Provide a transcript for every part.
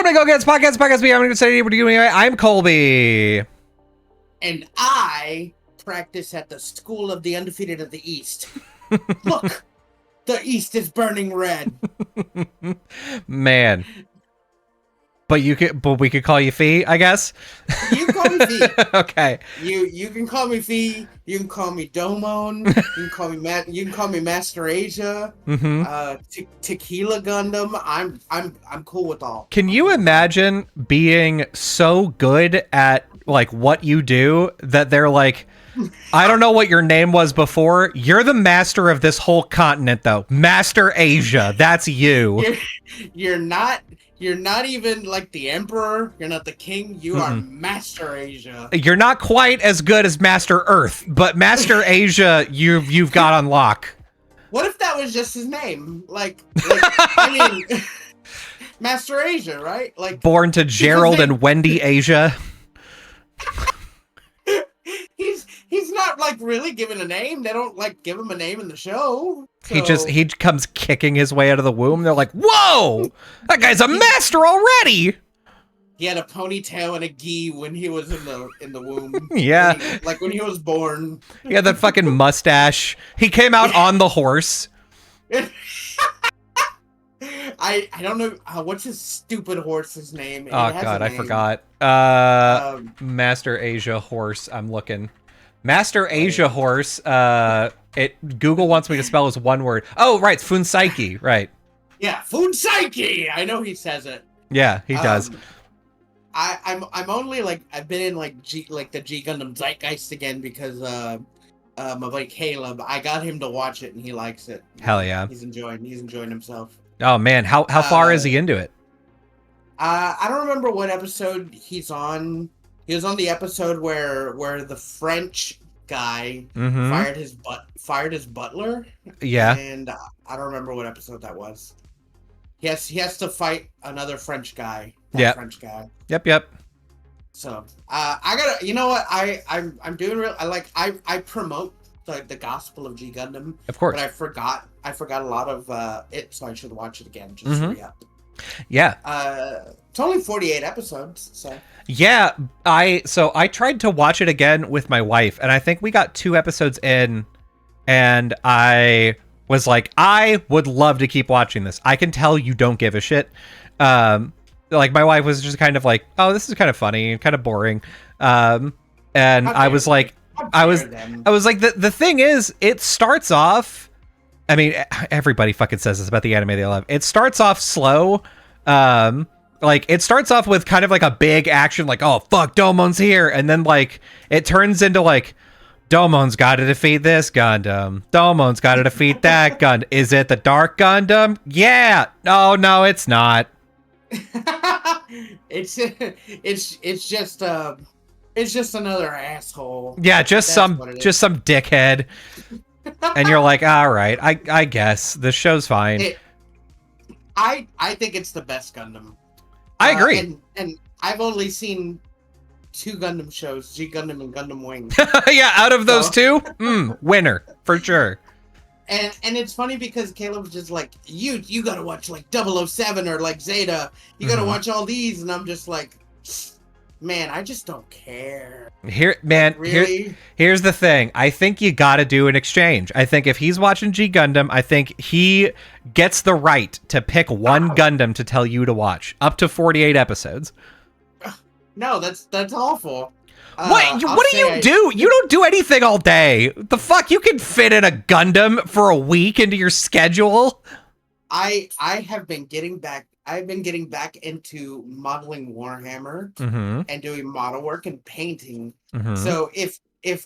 to Go Gettas podcast. I'm going to say I'm Colby. And I practice at the School of the Undefeated of the East. Look, the East is burning red. Man. But we could call you Fee, I guess. You can call me Fee. Okay. You can call me Fee. You can call me Domon. You can call me You can call me Master Asia. Tequila Gundam. I'm cool with all. Can you imagine being so good at like what you do that they're like, I don't know what your name was before. You're the master of this whole continent, though. Master Asia. That's you. You're not even like the emperor. You're not the king. You are Master Asia. You're not quite as good as Master Earth, but Master Asia, you've got on lock. What if that was just his name? Like I mean, Master Asia, right? Like born to Gerald and Wendy Asia. He's not like really given a name. They don't like give him a name in the show. So. He comes kicking his way out of the womb. They're like, "Whoa, that guy's a master already." He had a ponytail and a gi when he was in the womb. Yeah, when he was born. He had that fucking mustache. He came out on the horse. I don't know what's his stupid horse's name. Oh god, I forgot. Master Asia horse. I'm looking. Master Asia horse. Google wants me to spell as one word. Oh, right, it's Funsaiki, right? Yeah, Funsaiki. I know he says it. Yeah, he does. I'm only like I've been in like the G Gundam zeitgeist again because my buddy Caleb. I got him to watch it and he likes it. Hell yeah, he's enjoying himself. Oh man, how far is he into it? I don't remember what episode he's on. He was on the episode where the French guy fired his butler. Yeah. And I don't remember what episode that was. He has to fight another French guy. Yeah. French guy. Yep. So I gotta. You know what? I'm doing real. I promote the gospel of G Gundam. Of course. But I forgot a lot of it, so I should watch it again. Just to re-up. Yeah. It's only 48 episodes, so. Yeah, I tried to watch it again with my wife, and I think we got 2 episodes in, and I was like, I would love to keep watching this. I can tell you don't give a shit. Like my wife was just kind of like, oh, this is kind of funny, kind of boring. And I was like, I was like, the thing is, it starts off. I mean, everybody fucking says this about the anime they love. It starts off slow. Like it starts off with kind of like a big action, like, oh fuck, Domon's here, and then like it turns into like, Domon's got to defeat this Gundam. Domon's got to defeat that Gundam. Is it the Dark Gundam? Yeah. Oh no, it's not. It's just another asshole. Yeah, just some dickhead. And you're like, all right, I guess the show's fine. I think it's the best Gundam. I agree. And I've only seen 2 Gundam shows, G Gundam and Gundam Wing. Yeah, out of those 2, winner for sure. And it's funny because Caleb's just like, you gotta watch like 007 or like Zeta. You gotta watch all these, and I'm just like, man, I just don't care. Here's the thing. I think you gotta do an exchange. I think if he's watching G Gundam, I think he gets the right to pick one Gundam to tell you to watch. Up to 48 episodes. No, that's awful. What do you do? You don't do anything all day. The fuck? You can fit in a Gundam for a week into your schedule? I have been getting back. I've been getting back into modeling Warhammer and doing model work and painting. So if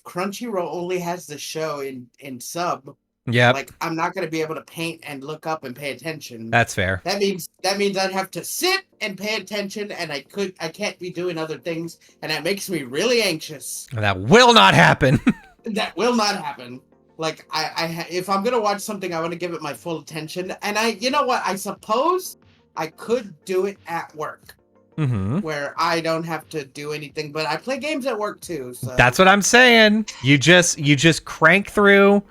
Crunchyroll only has the show in sub, like I'm not going to be able to paint and look up and pay attention. That's fair. That means I'd have to sit and pay attention, and I can't be doing other things, and that makes me really anxious. That will not happen. That will not happen. Like if I'm gonna watch something, I want to give it my full attention, and you know what? I suppose I could do it at work, where I don't have to do anything, but I play games at work too. So that's what I'm saying. You just crank through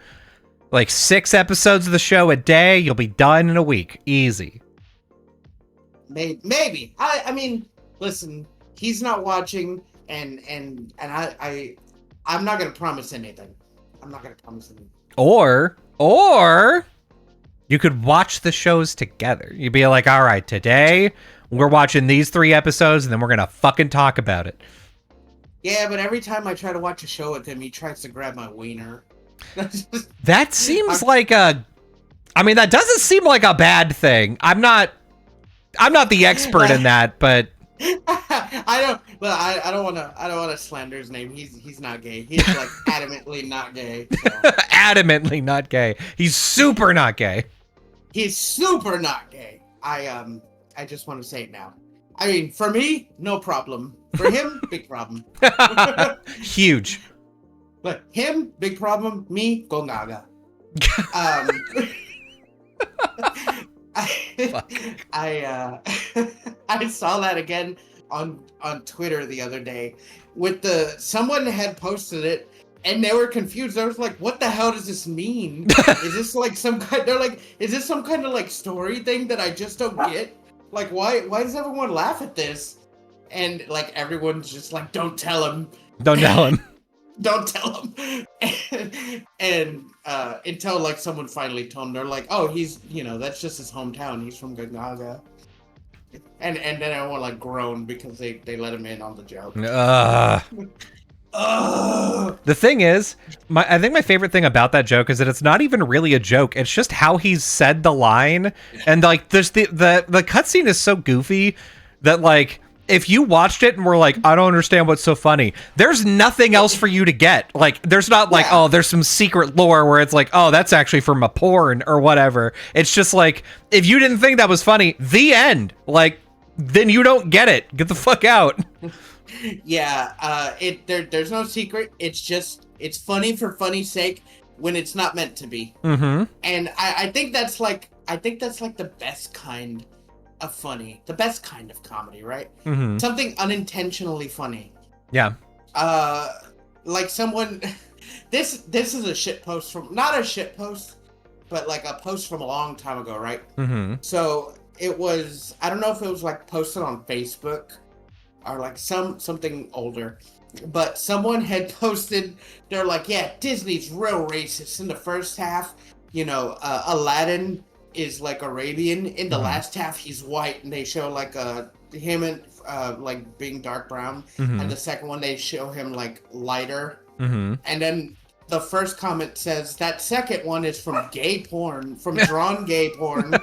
like 6 episodes of the show a day. You'll be done in a week, easy. Maybe. I mean, listen, he's not watching, and I'm not gonna promise anything. I'm not gonna promise anything. Or you could watch the shows together. You'd be like, all right, today we're watching these 3 episodes, and then we're gonna fucking talk about it. Yeah, but every time I try to watch a show with him, he tries to grab my wiener. That seems like a. I mean, that doesn't seem like a bad thing. I'm not the expert in that, but I don't want to slander his name. He's not gay. He's like adamantly not gay. So. Adamantly not gay. He's super not gay. He's super not gay. I just want to say it now. I mean, for me, no problem. For him, big problem. Huge. But him, big problem. Me, go gaga. I saw that again on Twitter the other day with someone had posted it and they were confused. I was like, what the hell does this mean? Is this like some kind is this some kind of like story thing that I just don't get? Like why does everyone laugh at this? And like everyone's just like, don't tell him. Don't tell him. Don't tell him. And until like someone finally told him, they're like, oh, he's, that's just his hometown. He's from Gonzaga. And then everyone like groaned because they let him in on the joke. The thing is, I think my favorite thing about that joke is that it's not even really a joke. It's just how he said the line, and like there's the cutscene is so goofy that like if you watched it and were like, I don't understand what's so funny, there's nothing else for you to get. Like there's not like oh, there's some secret lore where it's like oh, that's actually from a porn or whatever. It's just like if you didn't think that was funny, the end. Like then you don't get it. Get the fuck out. Yeah, there's no secret. It's funny for funny's sake when it's not meant to be. Mm-hmm. And I think that's like the best kind of funny, the best kind of comedy, right? Mm-hmm. Something unintentionally funny. Yeah. Like someone, this is a shit post from, not a shit post, but like a post from a long time ago, right? Mm-hmm. So it was, I don't know if it was like posted on Facebook or like something older, but someone had posted, they're like, yeah, Disney's real racist. In the first half, Aladdin is like Arabian. In the last half, he's white, and they show like him and like being dark brown. And the second one, they show him like lighter. And then the first comment says that second one is from gay porn, from drawn gay porn.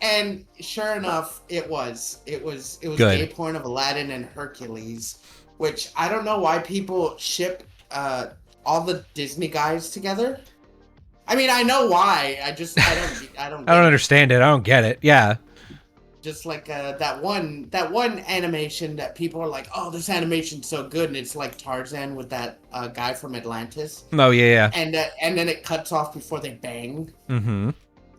And sure enough, it was good. Gay porn of Aladdin and Hercules, which I don't know why people ship all the Disney guys together. I mean, I know why. I don't understand it. I don't get it. Yeah. Just like that one animation that people are like, oh, this animation's so good, and it's like Tarzan with that guy from Atlantis. Oh yeah. And then it cuts off before they bang. Mm-hmm.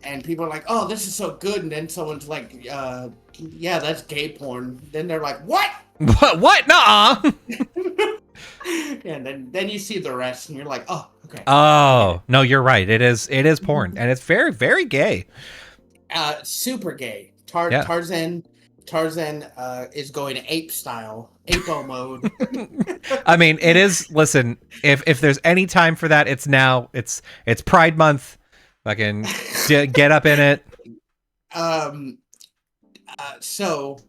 And people are like, oh, this is so good. And then someone's like, yeah, that's gay porn. Then they're like, what? What? Nuh-uh. And then you see the rest and you're like, oh, okay. Oh, no, you're right. It is porn. And it's very, very gay. Super gay. Tarzan is going ape style. Apo mode. I mean, it is, listen, if there's any time for that, it's now. It's Pride Month. Fucking get up in it. So,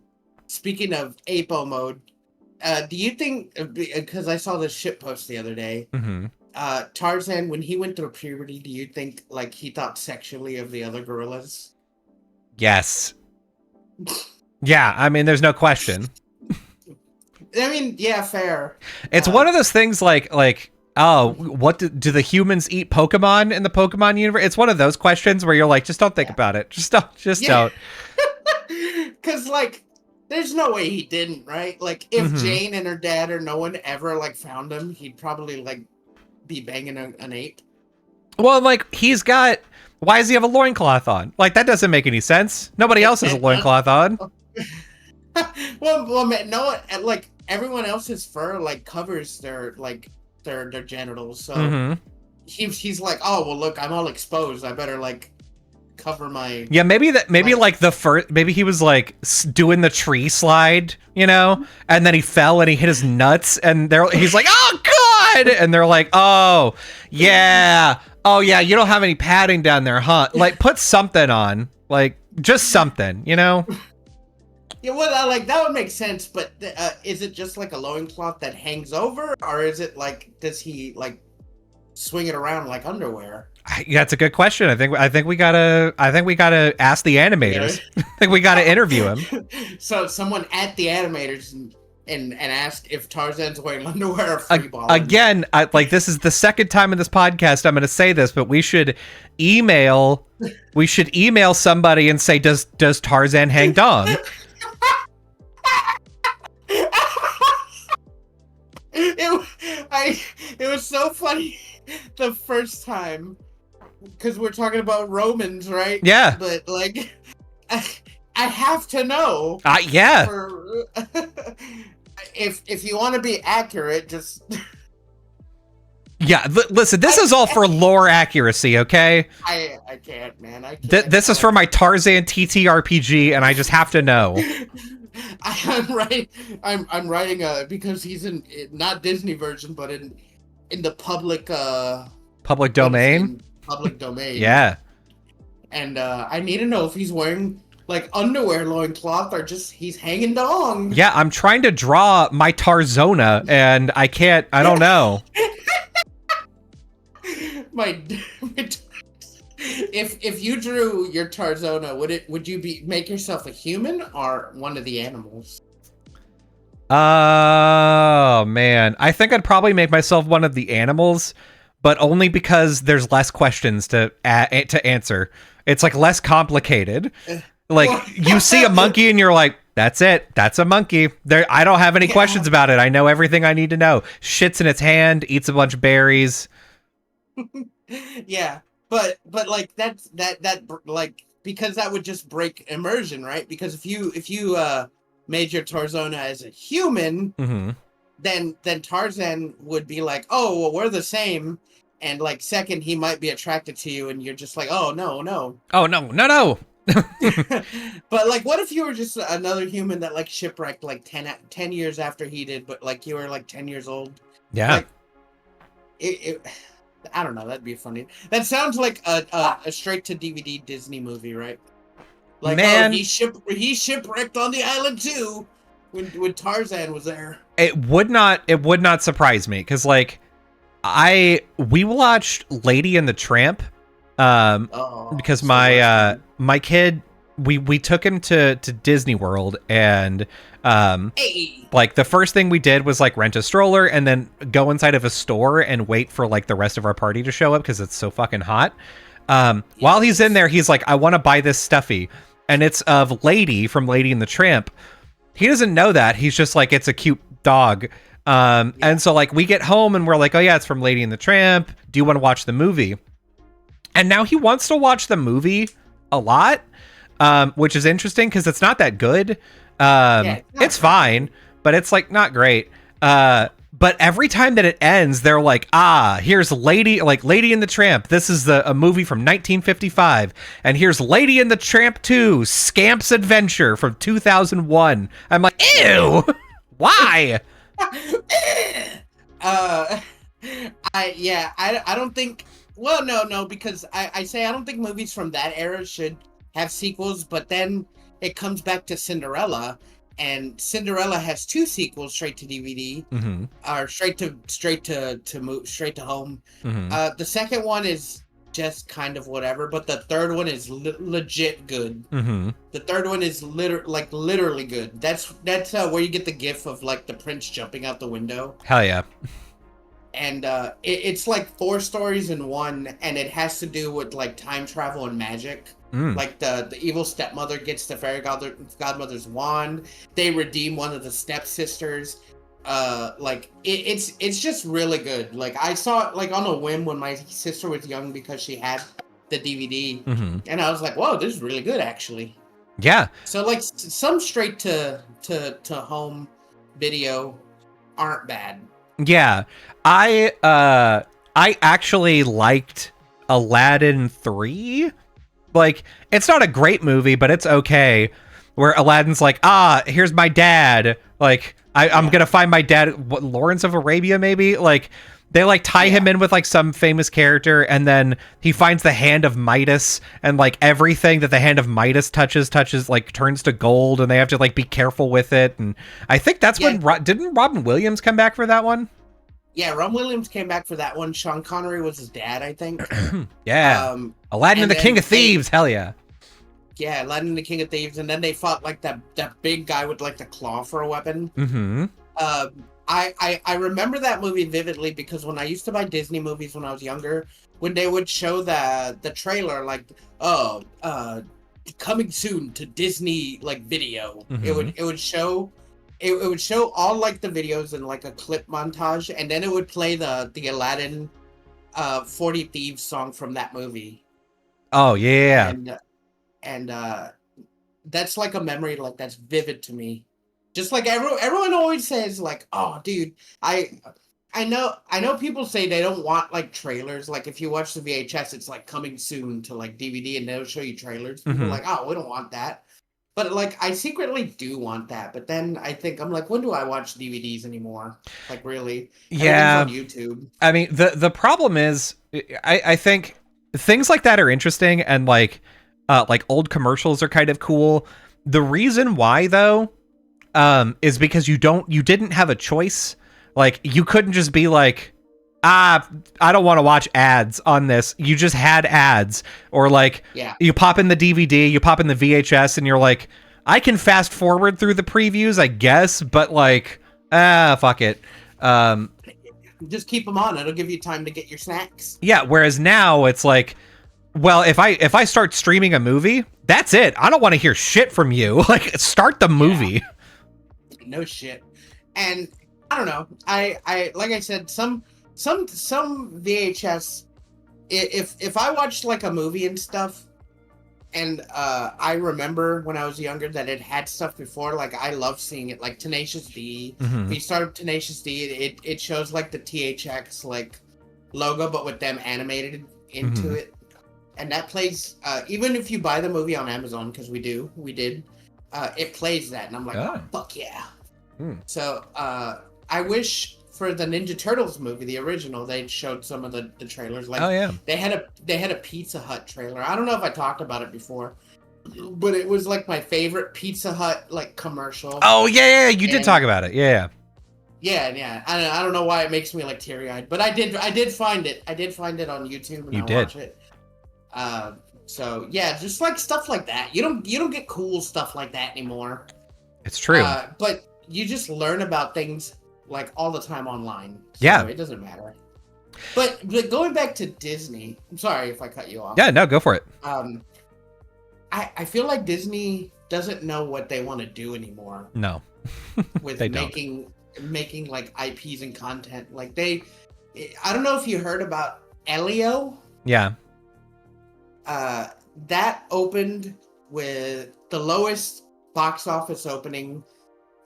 speaking of Apo mode, do you think, because I saw this shit post the other day, Tarzan, when he went through puberty, do you think like he thought sexually of the other gorillas? Yes. Yeah, I mean, there's no question. I mean, yeah, fair. It's one of those things like oh, what do the humans eat Pokemon in the Pokemon universe? It's one of those questions where you're like, just don't think about it. Just don't. Because, like, there's no way he didn't, right? Like, if Jane and her dad or no one ever, like, found him, he'd probably, like, be banging an ape. Well, like, why does he have a loincloth on? Like, that doesn't make any sense. Nobody else has a loincloth on. well, man, no, like, everyone else's fur, like, covers their genitals, so he's like, oh, well, look, I'm all exposed, I better, like, cover my. Yeah, maybe like the first, maybe he was like doing the tree slide, you know, and then he fell and he hit his nuts, and he's like, oh god, and they're like, oh yeah, you don't have any padding down there, huh? Like, put something on, like just something, you know. Yeah, well, like that would make sense, but is it just like a loincloth that hangs over, or is it like, does he like swing it around like underwear? Yeah, that's a good question. I think we gotta ask the animators. I think we gotta interview him. So someone at the animators and ask if Tarzan's wearing underwear or free ball. Again, this is the second time in this podcast I'm going to say this, but we should email somebody and say, does Tarzan hang dong? It was so funny the first time, because we're talking about Romans, right? Yeah. But like, I have to know. Yeah. If you want to be accurate, just. Yeah, listen, this is all for lore accuracy, okay? I can't, man. I can't. This is for my Tarzan TTRPG, and I just have to know. I'm writing because he's in not Disney version, but in the public domain. Public domain. Yeah. And I need to know if he's wearing like underwear loincloth or just he's hanging dong. Yeah, I'm trying to draw my Tarzona and I can't. I don't know. If you drew your Tarzona, would you make yourself a human or one of the animals? Oh man, I think I'd probably make myself one of the animals, but only because there's less questions to answer. It's like less complicated. Like you see a monkey and you're like, that's it. That's a monkey. I don't have any questions about it. I know everything I need to know. Shits in its hand, eats a bunch of berries. Yeah, but like that like, because that would just break immersion, right? Because if you made your Tarzona as a human, mm-hmm. then Tarzan would be like, oh, well, we're the same. And like, second, he might be attracted to you, and you're just like, oh no. Oh no. But like, what if you were just another human that like shipwrecked like 10 years after he did, but like you were like 10 years old? Yeah. Like, I don't know. That'd be funny. That sounds like a straight to DVD Disney movie, right? Like, man, he shipwrecked on the island too when Tarzan was there. It would not surprise me because like we watched Lady and the Tramp because my kid, we took him to Disney World, and like the first thing we did was like rent a stroller and then go inside of a store and wait for like the rest of our party to show up because it's so fucking hot. While he's in there, he's like, I want to buy this stuffy, and it's of Lady from Lady and the Tramp. He doesn't know that. He's just like, it's a cute dog. And so like we get home and we're like, oh yeah, it's from Lady and the Tramp. Do you want to watch the movie? And now he wants to watch the movie a lot, which is interesting because it's not that good. It's fine, but it's like not great. But every time that it ends, they're like, here's Lady and the Tramp. This is a movie from 1955. And here's Lady and the Tramp 2, Scamp's Adventure from 2001. I'm like, ew, why? I don't think, well, no, because I don't think movies from that era should have sequels, but then it comes back to Cinderella, and Cinderella has 2 sequels straight to DVD, mm-hmm. or straight to home. Mm-hmm. The second one is just kind of whatever, but the third one is legit good. Mm-hmm. The third one is literally good. That's where you get the gif of like the prince jumping out the window. Hell yeah. And it's like 4 stories in one, and it has to do with like time travel and magic. Like the evil stepmother gets the fairy godmother's wand. They redeem one of the stepsisters. Like it's just really good. Like I saw it like on a whim when my sister was young because she had the DVD, mm-hmm. and I was like, "Whoa, this is really good, actually." Yeah. So like some straight to home video aren't bad. Yeah, I actually liked Aladdin 3. like, it's not a great movie, but it's okay. Where Aladdin's like, here's my dad. Like, I'm gonna find my dad. What, Lawrence of Arabia, maybe? Like, they like tie him in with like some famous character, and then he finds the hand of Midas, and like everything that the hand of Midas touches like turns to gold, and they have to like be careful with it. And I think that's when didn't Robin Williams come back for that one? Yeah, Robin Williams came back for that one. Sean Connery was his dad, I think. Aladdin and the King of Thieves, hell yeah. Yeah, Aladdin and the King of Thieves, and then they fought like that big guy with like the claw for a weapon. Mm-hmm. I remember that movie vividly because when I used to buy Disney movies when I was younger, when they would show the trailer, like, coming soon to Disney like video, it would show all like the videos in like a clip montage, and then it would play the Aladdin 40 Thieves song from that movie. Oh yeah. And that's like a memory like that's vivid to me. Just like everyone always says, like, oh dude, I know people say they don't want like trailers. Like if you watch the VHS, it's like coming soon to like DVD, and they'll show you trailers. People are like, oh, we don't want that. But like I secretly do want that. But then I think I'm like, when do I watch DVDs anymore? Like really? Yeah. On YouTube. I mean, the problem is, I think things like that are interesting, and like old commercials are kind of cool. The reason why though, is because you didn't have a choice. Like you couldn't just be like, I don't want to watch ads on this. You just had ads, or like you pop in the DVD, you pop in the VHS, and you're like, I can fast forward through the previews, I guess, but like, fuck it. Just keep them on. It'll give you time to get your snacks. Yeah. Whereas now it's like, well, if I start streaming a movie, that's it. I don't want to hear shit from you. Like, start the movie. Yeah. No shit. And I don't know. I like I said, some VHS. If I watched like a movie and stuff, and I remember when I was younger that it had stuff before. Like I love seeing it. Like Tenacious D. If you start Tenacious D, it shows like the THX like logo, but with them animated into it. And that plays, even if you buy the movie on Amazon, because we did, it plays that. And I'm like, oh, fuck yeah. So I wish for the Ninja Turtles movie, the original, they showed some of the trailers. Like, they had a Pizza Hut trailer. I don't know if I talked about it before, but it was like my favorite Pizza Hut like commercial. Oh yeah, you did talk about it. Yeah. Yeah. I don't know why it makes me like teary-eyed, but I did find it. I did find it on YouTube, and watch it. So yeah, just like stuff like that. You don't get cool stuff like that anymore. It's true. But you just learn about things like all the time online. So yeah, it doesn't matter. But going back to Disney, I'm sorry if I cut you off. Yeah, no, go for it. I feel like Disney doesn't know what they want to do anymore. No, with making like IPs and content. Like I don't know if you heard about Elio. Yeah. That opened with the lowest box office opening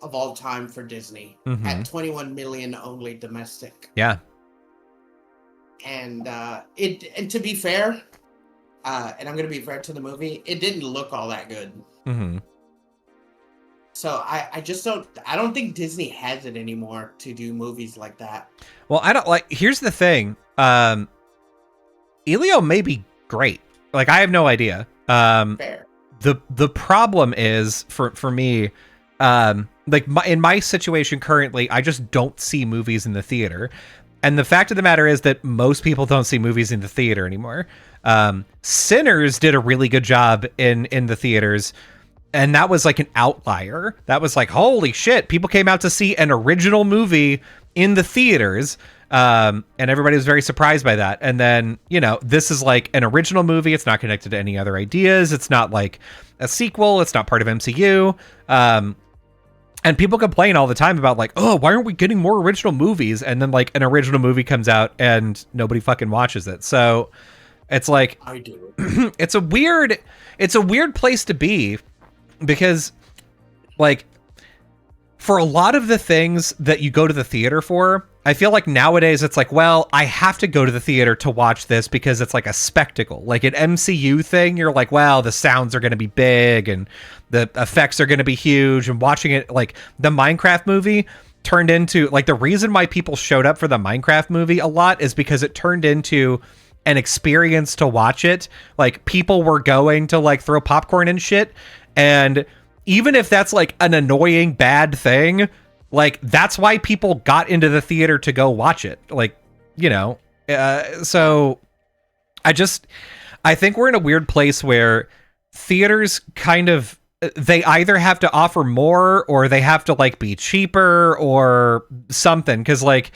of all time for Disney at 21 million only domestic. Yeah. And and to be fair, and I'm gonna be fair to the movie, it didn't look all that good. So I don't think Disney has it anymore to do movies like that. Well, here's the thing. Elio may be great. Like, I have no idea. Fair. The problem is for me, like in my situation currently, I just don't see movies in the theater. And the fact of the matter is that most people don't see movies in the theater anymore. Sinners did a really good job in the theaters, and that was like an outlier. That was like, holy shit, people came out to see an original movie in the theaters. And everybody was very surprised by that. And then, this is like an original movie. It's not connected to any other ideas. It's not like a sequel. It's not part of MCU. And people complain all the time about like, oh, why aren't we getting more original movies? And then like an original movie comes out and nobody fucking watches it. So it's like, I do. It's a weird place to be, because like for a lot of the things that you go to the theater for, I feel like nowadays it's like, well, I have to go to the theater to watch this because it's like a spectacle. Like an MCU thing, you're like, well, the sounds are going to be big and the effects are going to be huge. And watching it, like the Minecraft movie turned into, like, the reason why people showed up for the Minecraft movie a lot is because it turned into an experience to watch it. Like people were going to like throw popcorn and shit. And even if that's like an annoying bad thing, like that's why people got into the theater to go watch it. Like, you know, so I think we're in a weird place where theaters kind of, they either have to offer more or they have to like be cheaper or something. Cause like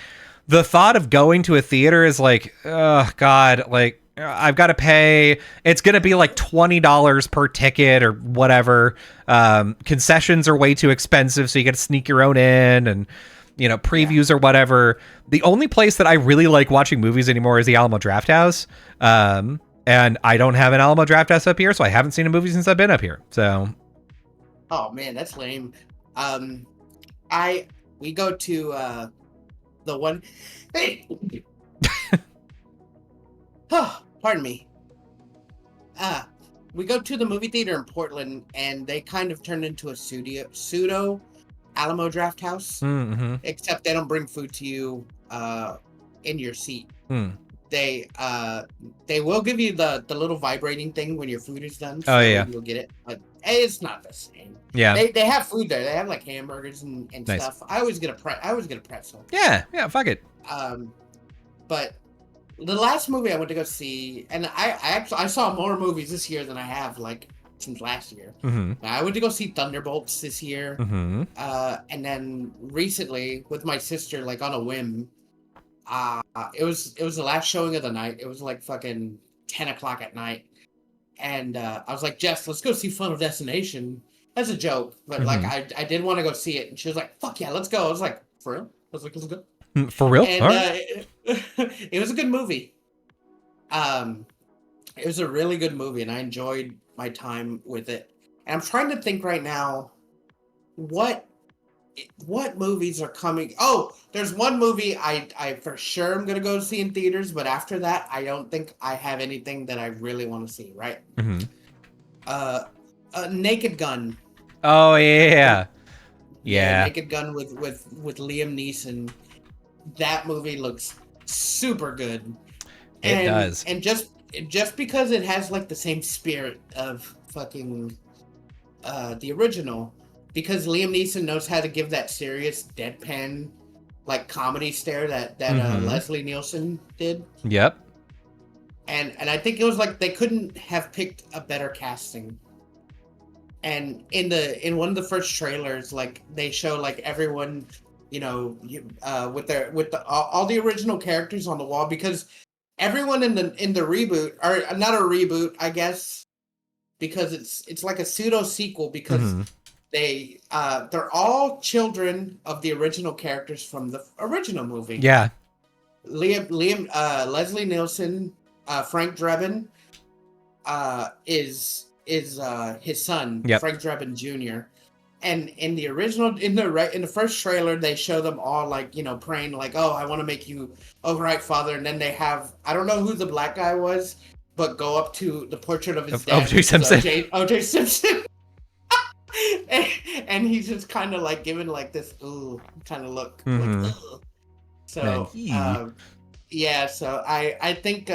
the thought of going to a theater is like, oh God, like I've got to pay. It's going to be like $20 per ticket or whatever. Concessions are way too expensive, so you got to sneak your own in, and you know, previews or whatever. The only place that I really like watching movies anymore is the Alamo Drafthouse. And I don't have an Alamo Drafthouse up here, so I haven't seen a movie since I've been up here. So, oh man, that's lame. We go to the one. Hey. Oh, pardon me. We go to the movie theater in Portland, and they kind of turned into a pseudo Alamo Drafthouse. mm-hmm. Except they don't bring food to you in your seat. They will give you the little vibrating thing when your food is done. So you'll get it, but it's not the same. Yeah, they have food there. They have like hamburgers and nice stuff. I always get a pretzel. Yeah, fuck it. But the last movie I went to go see, and I saw more movies this year than I have like since last year. I went to go see Thunderbolts this year, and then recently with my sister, like on a whim, it was the last showing of the night. It was like fucking 10 o'clock at night, and I was like, Jess, let's go see Final Destination. That's a joke, but like I did want to go see it, and she was like, fuck yeah, let's go. I was like, for real? I was like, let's go. For real? And it was a good movie. It was a really good movie, and I enjoyed my time with it. And I'm trying to think right now, what movies are coming? Oh, there's one movie I for sure am gonna go see in theaters, but after that, I don't think I have anything that I really want to see. Right? Naked Gun. Oh yeah. Naked Gun with Liam Neeson. That movie looks super good. It does. And just because it has like the same spirit of fucking the original, because Liam Neeson knows how to give that serious deadpan like comedy stare that Leslie Nielsen did. Yep. And I think it was like they couldn't have picked a better casting. And in one of the first trailers, like they show like everyone, you know, with all the original characters on the wall, because everyone in the reboot, or not a reboot, I guess, because it's like a pseudo sequel, because they're all children of the original characters from the original movie. Yeah. Leslie Nielsen, Frank Drebin, is his son, Frank Drebin Jr. And in the original, in the first trailer, they show them all like, you know, praying like, "Oh, I want to make you a right father." And then they have, I don't know who the black guy was, but go up to the portrait of his dad, O.J. Simpson. O.J. Simpson, and he's just kind of like giving like this ooh kind of look. Like, so yeah, so I think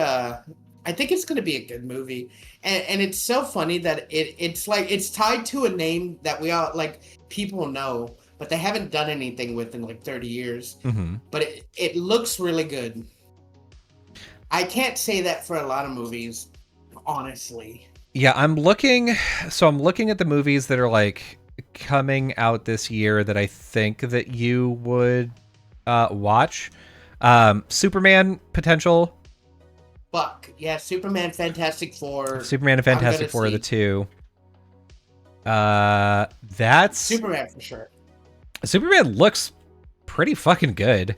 it's gonna be a good movie. And it's so funny that it's like it's tied to a name that we all like people know, but they haven't done anything with in like 30 years. But it looks really good. I can't say that for a lot of movies, honestly. Yeah, I'm looking at the movies that are like coming out this year that I think that you would watch. Superman potential. Fuck yeah, Superman, Fantastic Four. Superman and Fantastic Four are the two. That's Superman for sure. Superman looks pretty fucking good.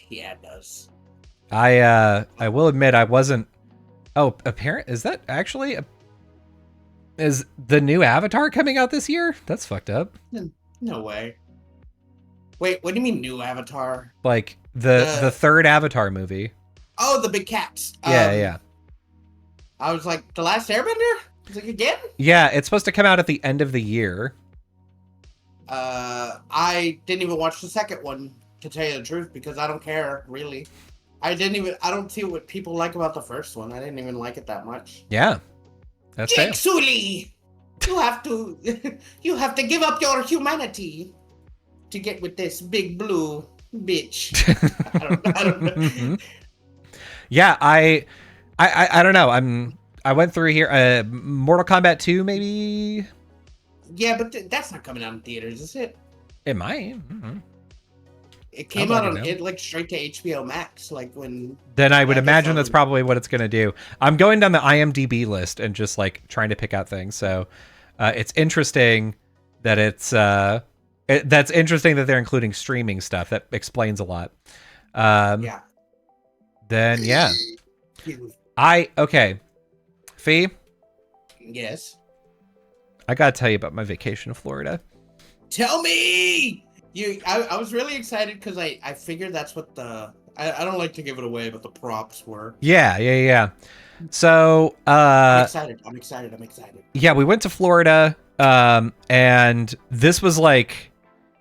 Yeah, it does. I will admit I wasn't. Oh, is that actually is the new Avatar coming out this year? That's fucked up. No way. Wait, what do you mean new Avatar? Like The third Avatar movie. Oh, the big cats. Yeah. I was like, The Last Airbender? It's like, again? Yeah, it's supposed to come out at the end of the year. I didn't even watch the second one, to tell you the truth, because I don't care, really. I don't see what people like about the first one. I didn't even like it that much. Yeah. That's Jake Sully! You have to give up your humanity to get with this big blue bitch. I don't know. Mm-hmm. Yeah, I don't know. I went through here. Mortal Kombat 2, maybe. Yeah, but that's not coming out in theaters, is it? It might. Mm-hmm. It came out on it like straight to HBO Max, like when. Then I would imagine that's probably what it's gonna do. I'm going down the IMDb list and just like trying to pick out things. So it's interesting that that's interesting that they're including streaming stuff. That explains a lot. Yeah. Then yeah. Okay. Fee? Yes. I gotta tell you about my vacation to Florida. Tell me! I was really excited because I figured that's what I don't like to give it away, but the props were. Yeah. So I'm excited. Yeah, we went to Florida, and this was like,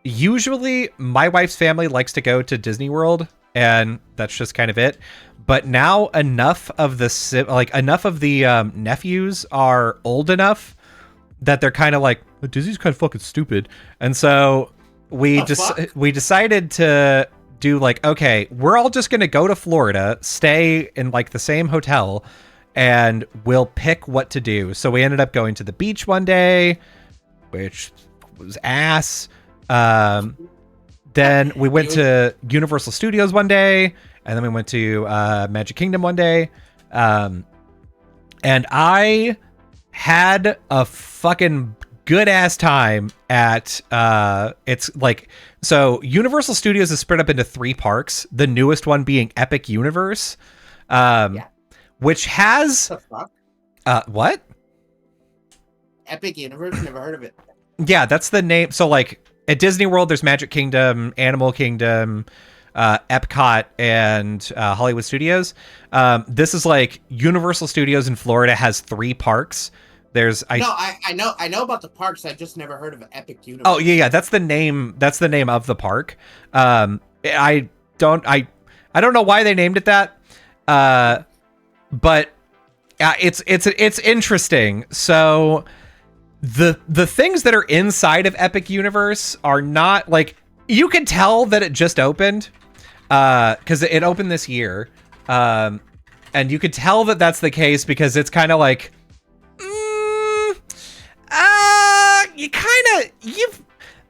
usually my wife's family likes to go to Disney World, and that's just kind of it. But now enough of the nephews are old enough that they're kind of like, Disney's kind of fucking stupid, and so we decided to do like, okay, we're all just gonna go to Florida, stay in like the same hotel, and we'll pick what to do. So we ended up going to the beach one day, which was ass. Then we went to Universal Studios one day, and then we went to Magic Kingdom one day. And I had a fucking good ass time at it's like, so Universal Studios is split up into 3 parks, the newest one being Epic Universe, which has what? Epic Universe? Never heard of it. Yeah, that's the name. So like at Disney World there's Magic Kingdom, Animal Kingdom, Epcot, and Hollywood Studios. This is like Universal Studios in Florida has 3 parks. I know about the parks. I just never heard of Epic Universe. Oh yeah, that's the name. That's the name of the park. I don't know why they named it that. But it's interesting. So the things that are inside of Epic Universe are not like, you can tell that it just opened, because it opened this year, and you could tell that that's the case because it's kind of like.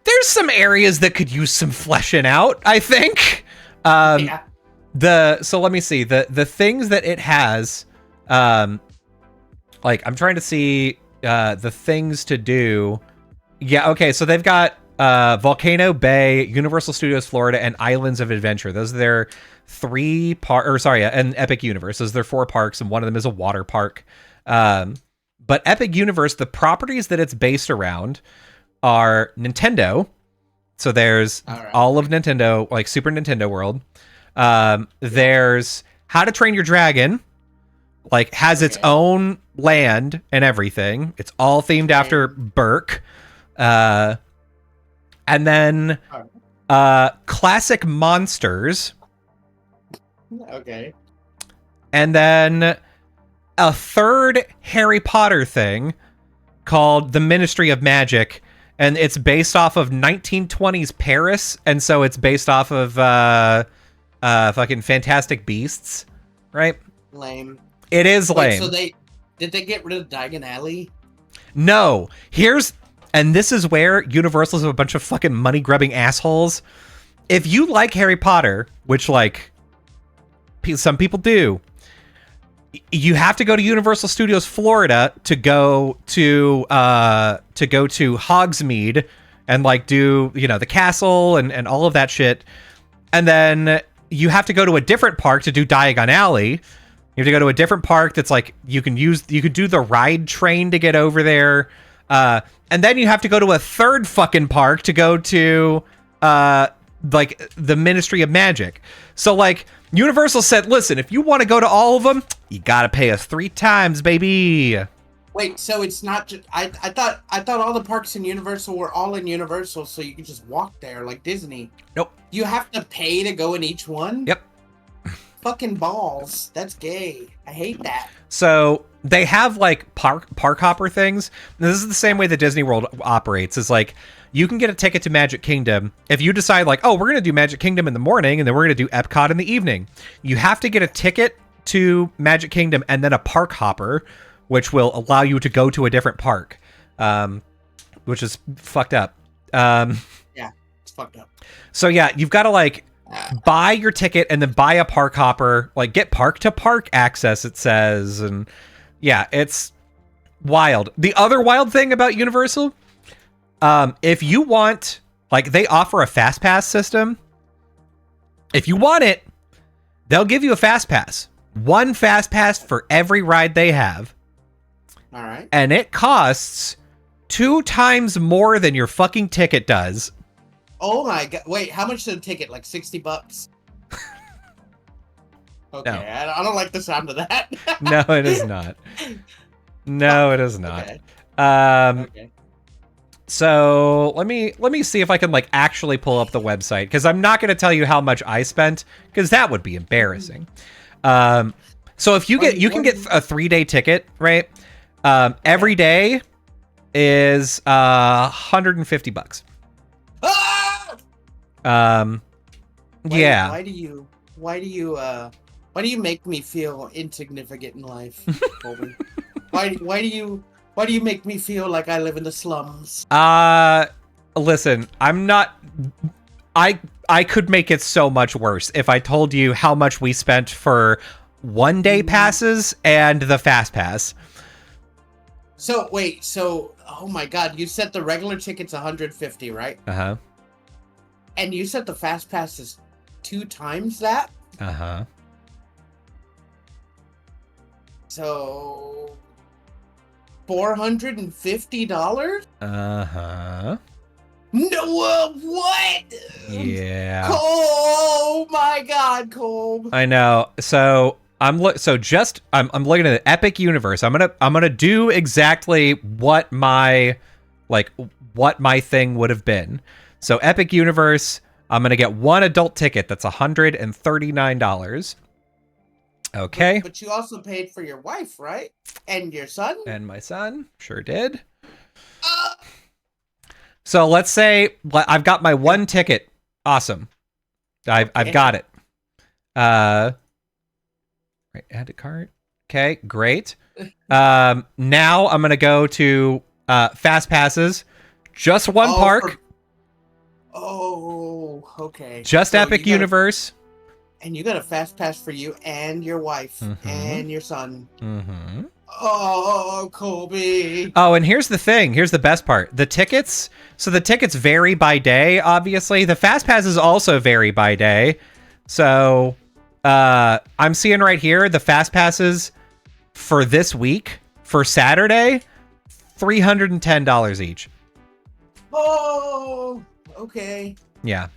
There's some areas that could use some fleshing out, I think. So let me see the things that it has. Like I'm trying to see the things to do. Yeah, okay. So they've got Volcano Bay, Universal Studios Florida, and Islands of Adventure. Those are their 3 and Epic Universe. Those are their 4 parks, and one of them is a water park. But Epic Universe, the properties that it's based around are Nintendo. So there's all of Nintendo, like Super Nintendo World. There's How to Train Your Dragon, like has its own land and everything. It's all themed after Burke. And then Classic Monsters. Okay. And then a third Harry Potter thing called the Ministry of Magic, and it's based off of 1920s Paris, and so it's based off of fucking Fantastic Beasts, right? Lame. It is lame. So did they get rid of Diagon Alley? No. And this is where Universal's a bunch of fucking money grubbing assholes. If you like Harry Potter, which like some people do, you have to go to Universal Studios Florida to go to Hogsmeade and like do, the castle and all of that shit. And then you have to go to a different park to do Diagon Alley. You have to go to a different park that's like you could do the ride train to get over there. And then you have to go to a third fucking park to go to like the Ministry of Magic. So like Universal said, listen, if you want to go to all of them, you got to pay us 3 times, baby. Wait, so it's not just I thought all the parks in Universal were all in Universal, so you could just walk there like Disney. Nope. You have to pay to go in each one? Yep. Fucking balls. That's gay. I hate that. So they have like park hopper things. This is the same way that Disney World operates. Is like you can get a ticket to Magic Kingdom if you decide like, oh, we're gonna do Magic Kingdom in the morning and then we're gonna do Epcot in the evening. You have to get a ticket to Magic Kingdom and then a park hopper, which will allow you to go to a different park, which is fucked up. Yeah, it's fucked up. So yeah, you've got to like buy your ticket and then buy a park hopper, like get park to park access, it says. And yeah, it's wild. The other wild thing about Universal, if you want, like they offer a fast pass system. If you want it, they'll give you a fast pass. One fast pass for every ride they have. All right. And it costs 2 times more than your fucking ticket does. Oh my god! Wait, how much is a ticket? Like $60? Okay, No. I don't like the sound of that. No, it is not. No, it is not. Okay. Okay. So let me see if I can like actually pull up the website, because I'm not going to tell you how much I spent, because that would be embarrassing. So if you can get a 3-day ticket, right? Every day is $150. Ah! Yeah. Why do you make me feel insignificant in life, Colby? why do you make me feel like I live in the slums? Listen, I'm not. I could make it so much worse if I told you how much we spent for 1-day passes and the fast pass. So wait, oh my god, you said the regular ticket's $150, right? Uh-huh. And you said the fast pass is 2 times that? Uh-huh. So $450? Uh-huh. No, what? Yeah. Oh my god, Cole. I know. So I'm looking at the Epic Universe. I'm gonna do exactly what my thing would have been. So Epic Universe, I'm gonna get 1 adult ticket. That's $139. Okay. But you also paid for your wife, right? And your son? And my son sure did. So let's say I've got my 1 ticket. Awesome. I've got it. Right, add to cart. Okay, great. Now I'm gonna go to fast passes. Just 1 park. Okay. Just so Epic Universe. And you got a fast pass for you and your wife and your son. Mm-hmm. Oh, Colby. Oh, and here's the thing. Here's the best part. The tickets. So the tickets vary by day, obviously. The fast passes also vary by day. So I'm seeing right here the fast passes for this week, for Saturday, $310 each. Oh, okay. Yeah.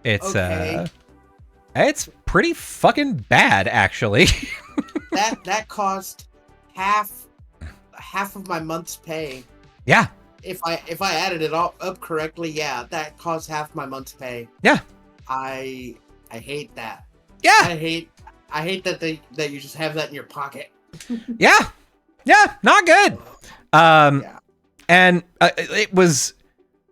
It's pretty fucking bad, actually. that cost half of my month's pay. Yeah. If I added it all up correctly, yeah, that cost half my month's pay. Yeah. I hate that. Yeah. I hate that you just have that in your pocket. Yeah. Yeah, not good. Yeah. And it was,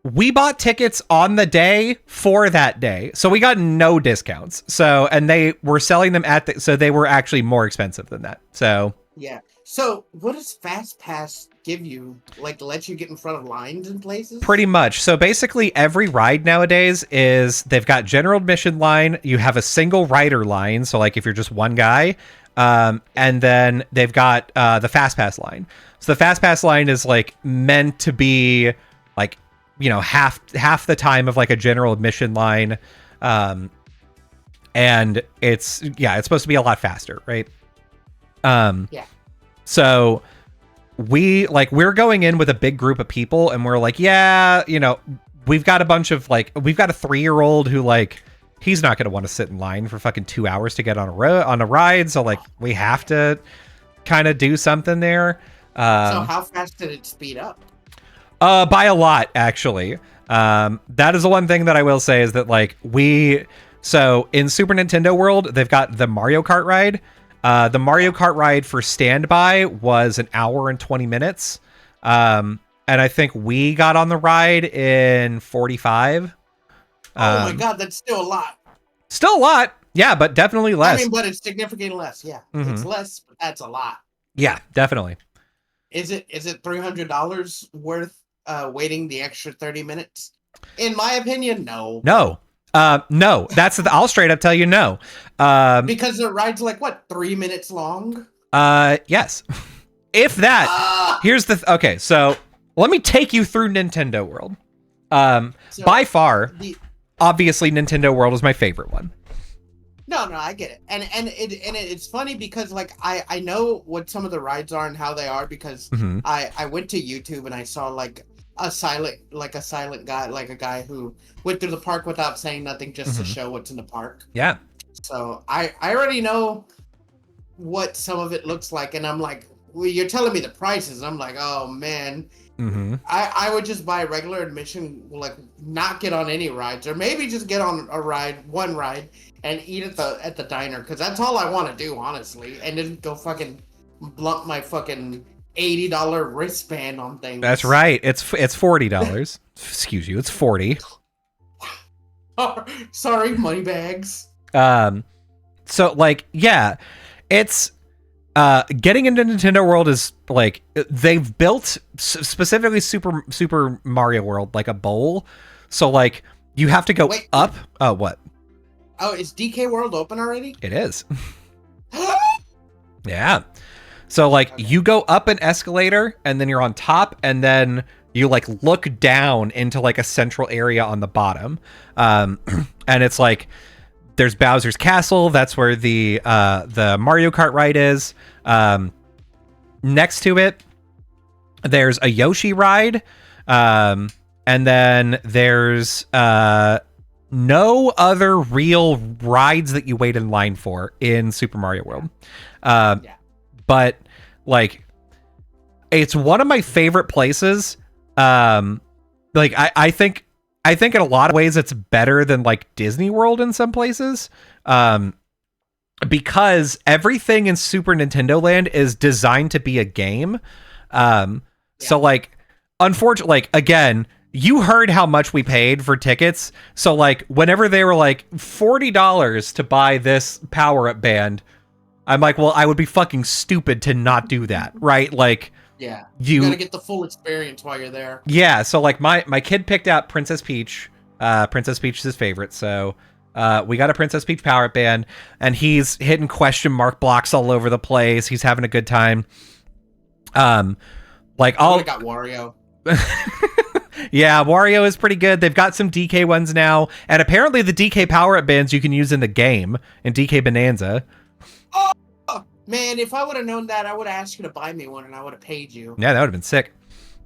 we bought tickets on the day for that day. So we got no discounts. So, and they were selling them so they were actually more expensive than that. So, yeah. So what does Fast Pass give you? Like, let you get in front of lines in places? Pretty much. So basically every ride nowadays they've got general admission line. You have a single rider line. So like if you're just one guy, and then they've got, the Fast Pass line. So the Fast Pass line is like meant to be like, half the time of like a general admission line. And it's supposed to be a lot faster, right? Yeah. So we're going in with a big group of people and we're like, yeah, we've got a bunch of like, we've got a 3-year-old who like, he's not going to want to sit in line for fucking 2 hours to get on a ride. So like, we have to kind of do something there. So how fast did it speed up? By a lot, actually. That is the one thing that I will say is that like so in Super Nintendo World, they've got the Mario Kart ride. The Mario Kart ride for standby was 1 hour and 20 minutes. And I think we got on the ride in 45. Oh my God, that's still a lot. Still a lot. Yeah, but definitely less. I mean, but it's significantly less. Yeah, it's less, but that's a lot. Yeah, definitely. Is it $300 worth waiting the extra 30 minutes? In my opinion, no. No. No. I'll straight up tell you no. Because the ride's like what, 3 minutes long? Yes. If that. Here's okay, so let me take you through Nintendo World. So by far, obviously Nintendo World is my favorite one. No, I get it, and it's funny because like I know what some of the rides are and how they are because I went to YouTube and I saw like a silent guy, like a guy who went through the park without saying nothing just to show what's in the park. Yeah. So I already know what some of it looks like, and I'm like, well, you're telling me the prices. And I'm like, oh man. I would just buy regular admission, like not get on any rides, or maybe just get on one ride, and eat at the diner, because that's all I want to do, honestly, and then go fucking blunt my fucking $80 wristband on things. That's right. It's $40. Excuse you. It's 40. Sorry, money bags. So like, yeah, it's. Getting into Nintendo World is like they've built specifically Super Mario World like a bowl, so like you have to go up. Oh, what? Oh, is DK World open already? It is. Yeah. So like you go up an escalator and then you're on top, and then you like look down into like a central area on the bottom, and it's like. There's Bowser's Castle. That's where the Mario Kart ride is. Next to it, there's a Yoshi ride. And then there's no other real rides that you wait in line for in Super Mario World. But like, it's one of my favorite places. Like I think in a lot of ways it's better than like Disney World in some places, because everything in Super Nintendo Land is designed to be a game. So like, unfortunately, like again, you heard how much we paid for tickets. So like, whenever they were like $40 to buy this power-up band, I'm like, well, I would be fucking stupid to not do that, right? Like. Yeah, you gotta get the full experience while you're there. Yeah, so like my kid picked out Princess Peach. Princess Peach is his favorite, so we got a Princess Peach power up band, and he's hitting question mark blocks all over the place. He's having a good time. Like I got Wario. Yeah, Wario is pretty good. They've got some DK ones now, and apparently the DK power up bands you can use in the game in DK Bonanza. Oh! Man, if I would have known that, I would have asked you to buy me one, and I would have paid you. Yeah, that would have been sick.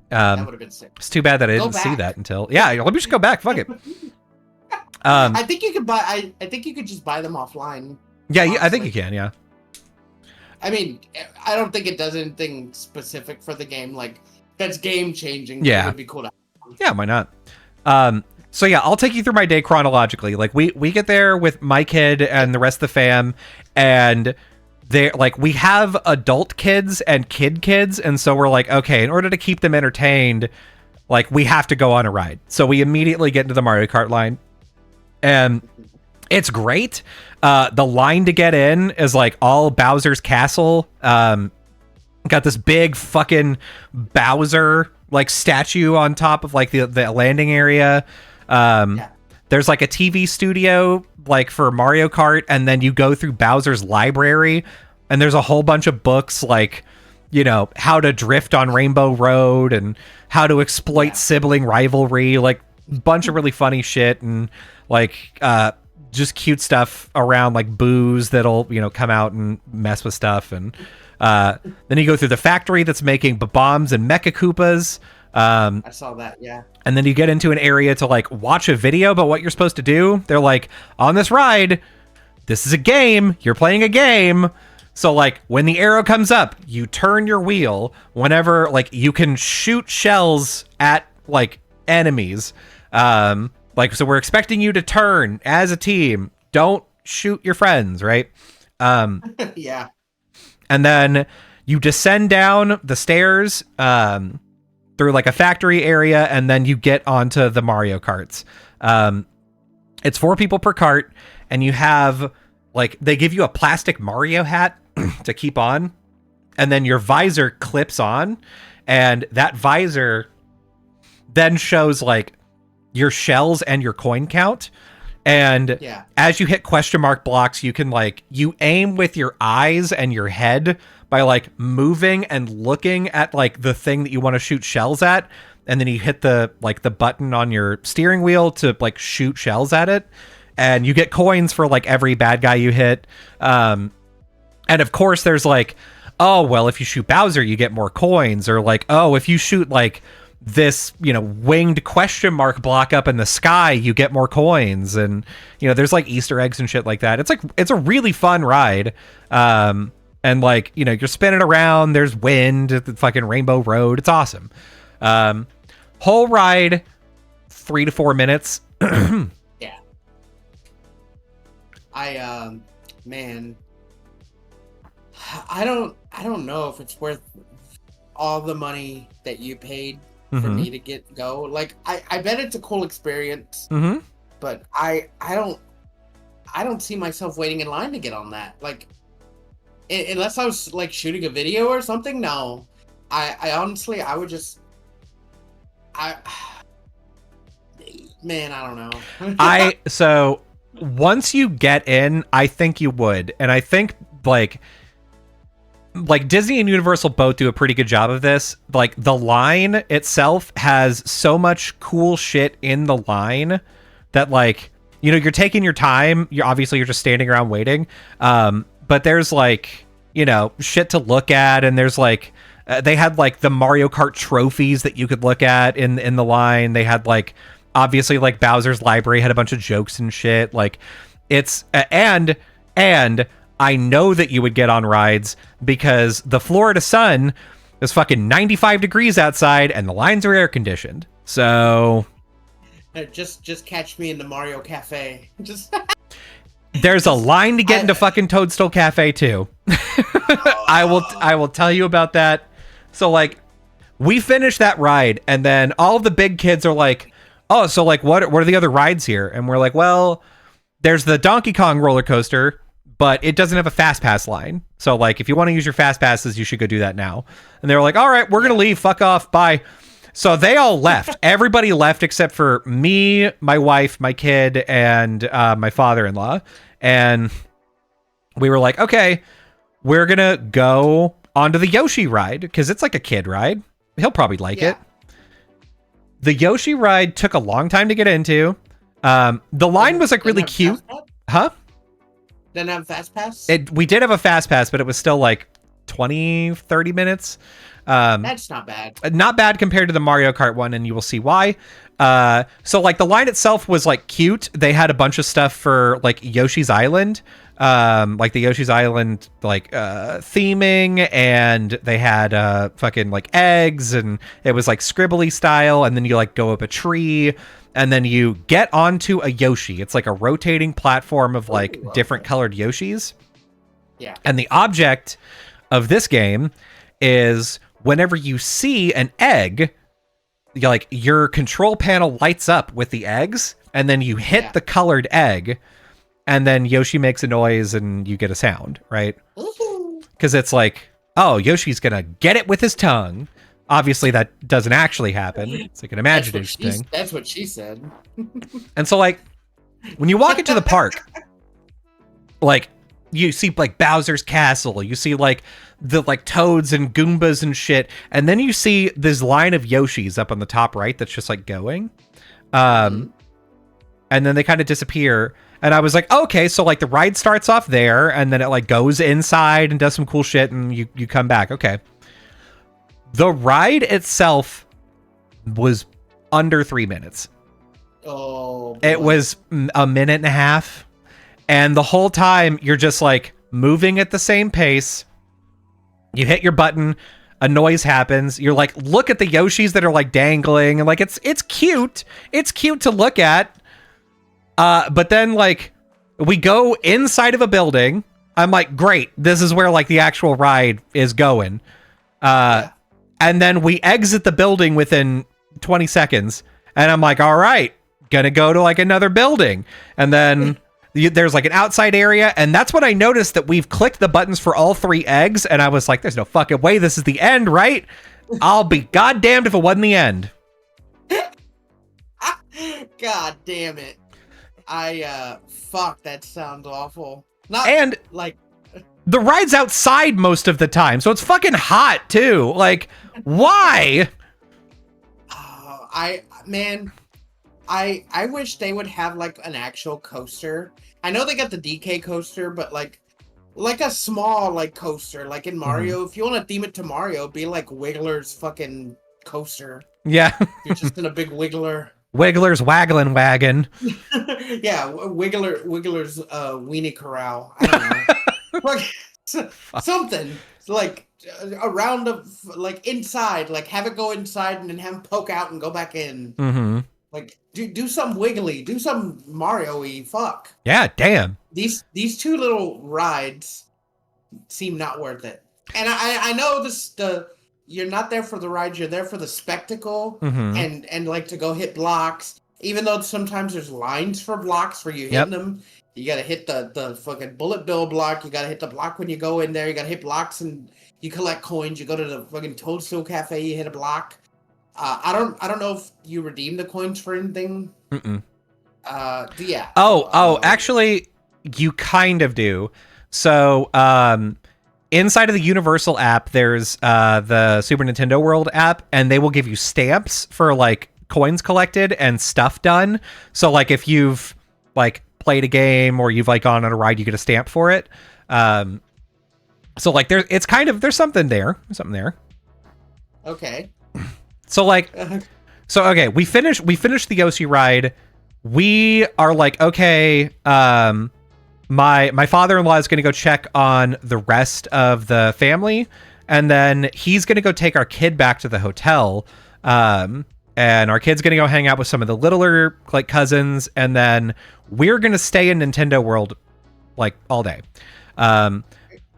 That would have been sick. It's too bad that I didn't see that until. Yeah, let me just go back. Fuck it. I think you could buy. I think you could just buy them offline. Yeah, I think you can. Yeah. I mean, I don't think it does anything specific for the game. Like that's game changing. Yeah, it would be cool to. Yeah, why not? So yeah, I'll take you through my day chronologically. Like we get there with my kid and the rest of the fam, and. They're like, we have adult kids and kids, and so we're like, okay, in order to keep them entertained, like we have to go on a ride. So we immediately get into the Mario Kart line, and it's great. The line to get in is like all Bowser's Castle. Got this big fucking Bowser like statue on top of like the landing area. There's like a TV studio like for Mario Kart, and then you go through Bowser's library, and there's a whole bunch of books like, you know, how to drift on Rainbow Road and how to exploit sibling rivalry, like a bunch of really funny shit, and like just cute stuff around like booze that'll, you know, come out and mess with stuff. And then you go through the factory that's making bombs and Mecha Koopas. I saw that, yeah. And then you get into an area to like watch a video, but what you're supposed to do, they're like, on this ride, this is a game, you're playing a game. So like when the arrow comes up, you turn your wheel. Whenever like you can shoot shells at like enemies. Like, so we're expecting you to turn as a team. Don't shoot your friends, right? Yeah. And then you descend down the stairs, through like a factory area, and then you get onto the Mario Karts. It's 4 people per cart, and you have like, they give you a plastic Mario hat to keep on, and then your visor clips on, and that visor then shows like your shells and your coin count. And as you hit question mark blocks, you can like, you aim with your eyes and your head by like moving and looking at like the thing that you want to shoot shells at. And then you hit the like the button on your steering wheel to like shoot shells at it. And you get coins for like every bad guy you hit. And of course there's like, oh, well, if you shoot Bowser, you get more coins. Or like, oh, if you shoot like this, you know, winged question mark block up in the sky, you get more coins. And, you know, there's like Easter eggs and shit like that. It's like, it's a really fun ride. And like, you know, you're spinning around, there's wind at the fucking Rainbow Road. It's awesome. Whole ride, 3 to 4 minutes. Yeah. Man, I don't know if it's worth all the money that you paid for me to go. Like, I bet it's a cool experience, but I don't see myself waiting in line to get on that. Like, unless I was like shooting a video or something. No, I honestly, I would just, man, I don't know. So once you get in, I think you would. And I think like Disney and Universal both do a pretty good job of this. Like, the line itself has so much cool shit in the line that, like, you know, you're taking your time. You're just standing around waiting. But there's like, you know, shit to look at. And there's like, they had like the Mario Kart trophies that you could look at in the line. They had like, obviously like Bowser's Library had a bunch of jokes and shit. Like, it's, and I know that you would get on rides because the Florida sun is fucking 95 degrees outside and the lines are air conditioned. So just catch me in the Mario Cafe. There's a line to get into fucking Toadstool Cafe too. I will tell you about that. So like, we finished that ride and then all of the big kids are like, oh, so like what are the other rides here? And we're like, well, there's the Donkey Kong roller coaster, but it doesn't have a fast pass line. So like, if you want to use your fast passes, you should go do that now. And they were like, all right, we're going to leave. Fuck off. Bye. So they all left. Everybody left except for me, my wife, my kid, and my father-in-law. And we were like, okay, we're going to go onto the Yoshi ride because it's like a kid ride. He'll probably like it. The Yoshi ride took a long time to get into. The line was like really cute. Huh? Didn't have a fast pass? We did have a fast pass, but it was still like 20, 30 minutes. That's not bad. Not bad compared to the Mario Kart one, and you will see why. So like the line itself was like cute. They had a bunch of stuff for like Yoshi's Island, like the Yoshi's Island like theming, and they had fucking like eggs, and it was like scribbly style, and then you like go up a tree. And then you get onto a Yoshi. It's like a rotating platform of like different colored Yoshis. Yeah. And the object of this game is whenever you see an egg, like your control panel lights up with the eggs, and then you hit the colored egg, and then Yoshi makes a noise and you get a sound, right? Because it's like, oh, Yoshi's going to get it with his tongue. Obviously, that doesn't actually happen. It's like an imaginative thing. That's what she said. And so, like, when you walk into the park, like, you see, like, Bowser's Castle. You see, like, the, like, Toads and Goombas and shit. And then you see this line of Yoshis up on the top right that's just, like, going. And then they kind of disappear. And I was like, okay, so, like, the ride starts off there, and then it, like, goes inside and does some cool shit, and you come back. Okay. The ride itself was under 3 minutes. Oh, boy. It was a minute and a half. And the whole time you're just like moving at the same pace. You hit your button, a noise happens. You're like, look at the Yoshis that are like dangling, and like it's cute. It's cute to look at. But then like we go inside of a building. I'm like, great, this is where like the actual ride is going. And then we exit the building within 20 seconds, and I'm like, all right, gonna go to like another building. And then there's like an outside area, and that's when I noticed that we've clicked the buttons for all 3 eggs, and I was like, there's no fucking way this is the end, right? I'll be goddamned if it wasn't the end. God damn it. Fuck, that sounds awful. And like the ride's outside most of the time, so it's fucking hot too. Like, why? I wish they would have like an actual coaster. I know they got the DK coaster, but like a small like coaster, like in Mario. If you want to theme it to Mario, be like Wiggler's fucking coaster. Yeah. You're just in a big Wiggler. Wiggler's waggling wagon. Yeah, Wiggler's weenie corral. I don't know. Like, something like a round of like inside, like have it go inside and then have him poke out and go back in. Mm-hmm. Like do some wiggly, do some Mario-y. Fuck. Yeah, damn. These 2 little rides seem not worth it. And I know you're not there for the ride, you're there for the spectacle, and like to go hit blocks. Even though sometimes there's lines for blocks where you hit them. You gotta hit the fucking bullet bill block. You gotta hit the block when you go in there. You gotta hit blocks and you collect coins. You go to the fucking Toadstool Cafe. You hit a block. I don't know if you redeem the coins for anything. Yeah. Actually, you kind of do. So, inside of the Universal app, there's the Super Nintendo World app, and they will give you stamps for like coins collected and stuff done. So, like if you've like played a game or you've like gone on a ride, you get a stamp for it. So like there's something there. Okay. So like, okay, we finished the Yoshi ride. We are like, okay, my father-in-law is going to go check on the rest of the family, and then he's going to go take our kid back to the hotel. And our kid's going to go hang out with some of the littler like cousins, and then we're going to stay in Nintendo World like all day.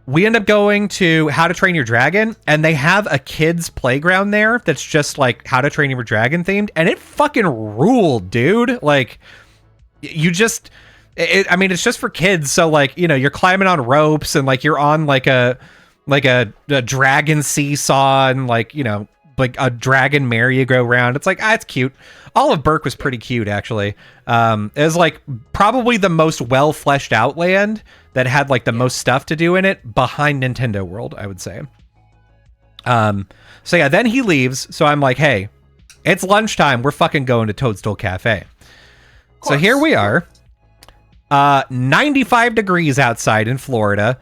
We end up going to How to Train Your Dragon, and they have a kids playground there that's just like How to Train Your Dragon themed, and it fucking ruled, dude. Like it's just for kids. So like, you know, you're climbing on ropes and like you're on like a dragon seesaw and like, you know, like a dragon merry-go-round. It's like, it's cute. Olive Burke was pretty cute, actually. It was like probably the most well fleshed out land that had like the most stuff to do in it behind Nintendo World, I would say. So yeah, then he leaves. So I'm like, hey, it's lunchtime. We're fucking going to Toadstool Cafe. So here we are. 95 degrees outside in Florida.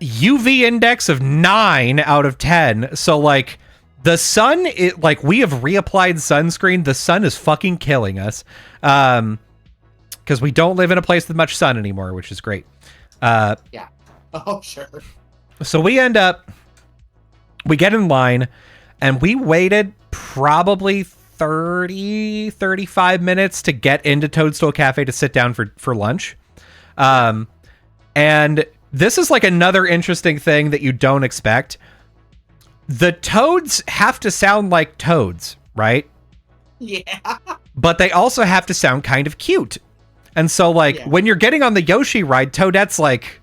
UV index of 9 out of 10. So like, the sun, like we have reapplied sunscreen. The sun is fucking killing us. Because we don't live in a place with much sun anymore, which is great. Yeah. Oh, sure. So we get in line, and we waited probably 35 minutes to get into Toadstool Cafe to sit down for lunch. And this is like another interesting thing that you don't expect. The toads have to sound like toads, right? Yeah. But they also have to sound kind of cute. And so, like, when you're getting on the Yoshi ride, Toadette's like,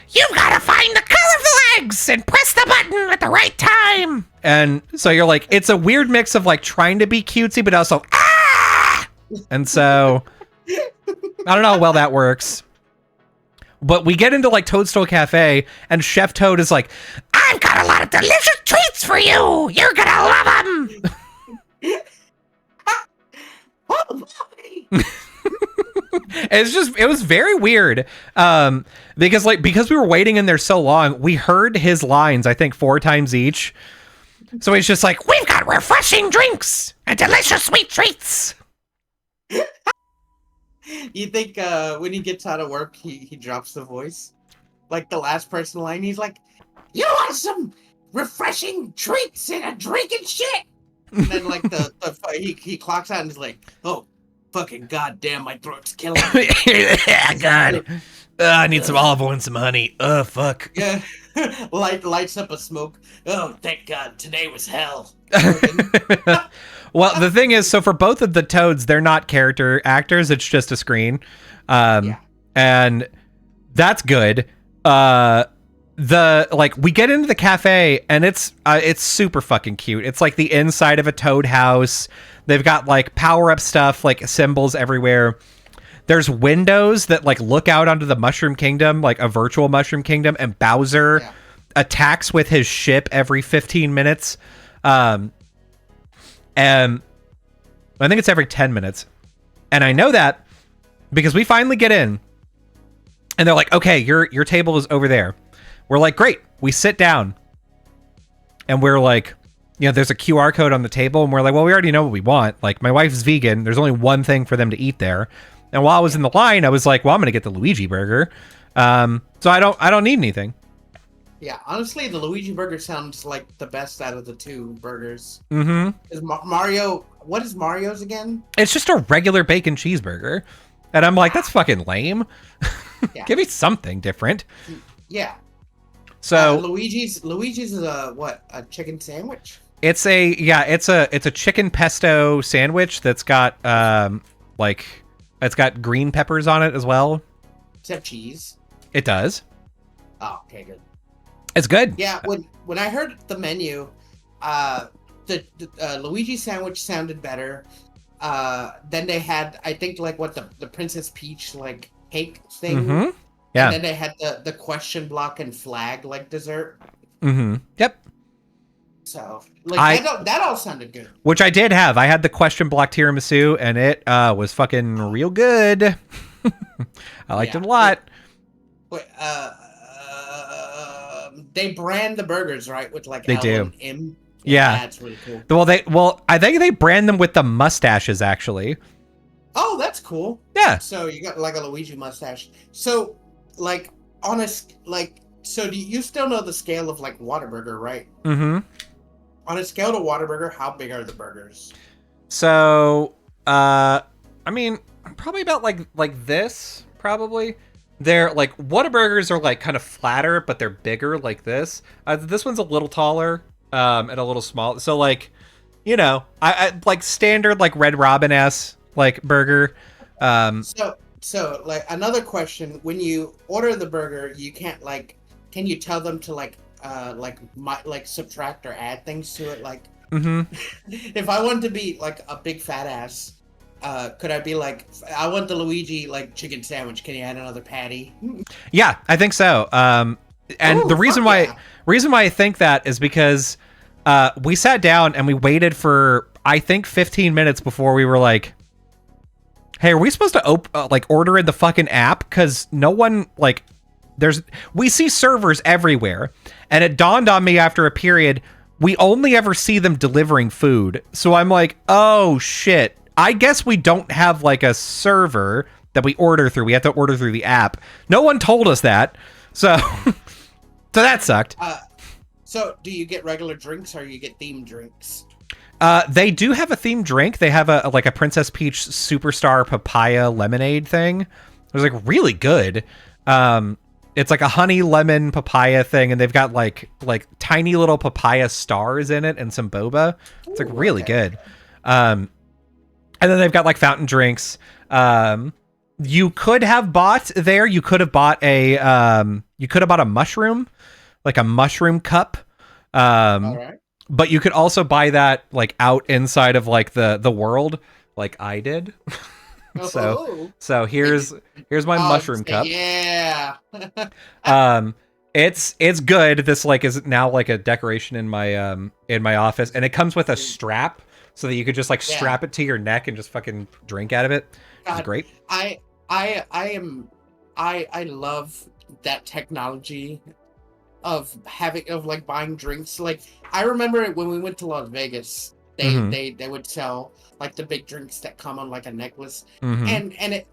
"You've got to find the colorful eggs and press the button at the right time." And so you're like, it's a weird mix of, like, trying to be cutesy, but also, ah! And so, I don't know how well that works. But we get into, like, Toadstool Cafe, and Chef Toad is like, "I've got a lot of delicious treats for you! You're gonna love them!" It was very weird. Because we were waiting in there so long, we heard his lines, I think 4 times each. So he's just like, we've got refreshing drinks and delicious sweet treats. You think when he gets out of work, he drops the voice? Like the last person line, he's like, "You want some refreshing treats and a drink and shit?" And then like he clocks out and is like, "Oh, fucking goddamn, my throat's killing me." God, I need some olive oil and some honey. Fuck. Yeah, lights up a smoke. Oh, thank God, today was hell. Well, the thing is, so for both of the Toads, they're not character actors. It's just a screen. Yeah. And that's good. We get into the cafe and it's super fucking cute. It's like the inside of a Toad house. They've got like power up stuff, like symbols everywhere. There's windows that like look out onto the Mushroom Kingdom, like a virtual Mushroom Kingdom, and Bowser attacks with his ship every 15 minutes. And I think it's every 10 minutes. And I know that because we finally get in and they're like, okay, your table is over there. We're like, great. We sit down and we're like, there's a QR code on the table and we're like, well, we already know what we want. Like, my wife's vegan. There's only one thing for them to eat there. And while I was in the line, I was like, well, I'm going to get the Luigi burger. So I don't need anything. Yeah, honestly, the Luigi burger sounds like the best out of the two burgers. Mm-hmm. Is Mario? What is Mario's again? It's just a regular bacon cheeseburger, and I'm like, that's fucking lame. Yeah. Give me something different. Yeah. So Luigi's is a chicken sandwich? It's a chicken pesto sandwich that's got it's got green peppers on it as well. Does it have cheese? It does. Oh, okay, good. It's good. Yeah, when I heard the menu, the Luigi sandwich sounded better. Then they had, I think, like what the Princess Peach like cake thing. Mm-hmm. Yeah. And then they had the question block and flag like dessert. Mm-hmm. Yep. So like that all sounded good. Which I did have. I had the question block tiramisu, and it was fucking real good. I liked it a lot. They brand the burgers, right, with like they L do. and M. Yeah, that's really cool. I think they brand them with the mustaches actually. Oh, that's cool. Yeah. So you got like a Luigi mustache. So like so do you still know the scale of like Whataburger, right? Mm-hmm. On a scale to Whataburger, how big are the burgers? So, I mean, probably about like this, probably. They're like, Whataburgers are like kind of flatter, but they're bigger like this. This one's a little taller, and a little small. So like, I like standard like Red Robin-esque like burger. So like another question, when you order the burger, you can't can you tell them to like subtract or add things to it? Like, if I want to be like a big fat ass, could I be like, I want the Luigi like chicken sandwich. Can you add another patty? Yeah, I think so. And the reason why I think that is because we sat down and we waited for I think 15 minutes before we were like, hey, are we supposed to order in the fucking app? Because no one we see servers everywhere, and it dawned on me after a period we only ever see them delivering food. So I'm like, oh shit. I guess we don't have like a server that we order through. We have to order through the app. No one told us that. So that sucked. So do you get regular drinks or you get themed drinks? They do have a themed drink. They have a Princess Peach Superstar Papaya Lemonade thing. It was like really good. It's like a honey lemon papaya thing, and they've got like tiny little papaya stars in it and some boba. It's like really good. And then they've got like fountain drinks. You could have bought there. You could have bought a mushroom, like a mushroom cup. All right. But you could also buy that like out inside of like the world, like I did. So here's my mushroom cup. Yeah. It's good. This like is now like a decoration in my office, and it comes with a strap so that you could just like strap it to your neck and just fucking drink out of it. It's great. I love that technology of like buying drinks. Like I remember when we went to Las Vegas, they would sell like the big drinks that come on like a necklace. And it,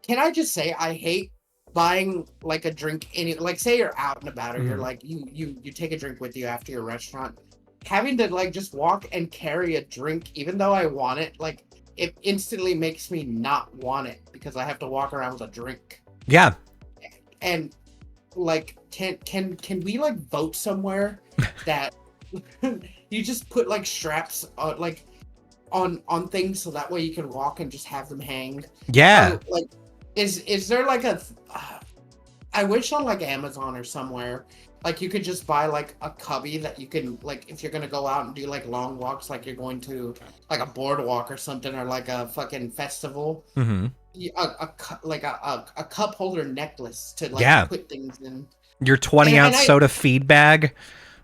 can I just say, I hate buying like a drink like say you're out and about, or you're like you take a drink with you after your restaurant, having to like just walk and carry a drink even though I want it, like it instantly makes me not want it because I have to walk around with a drink. Yeah. And like can we like vote somewhere that you just put like straps like on things so that way you can walk and just have them hang? Yeah. Or, like is there like a I wish on like Amazon or somewhere like you could just buy like a cubby that you can, like if you're gonna go out and do like long walks, like you're going to like a boardwalk or something, or like a fucking festival, like a cup holder necklace to like put things in. Your 20-ounce soda feed bag.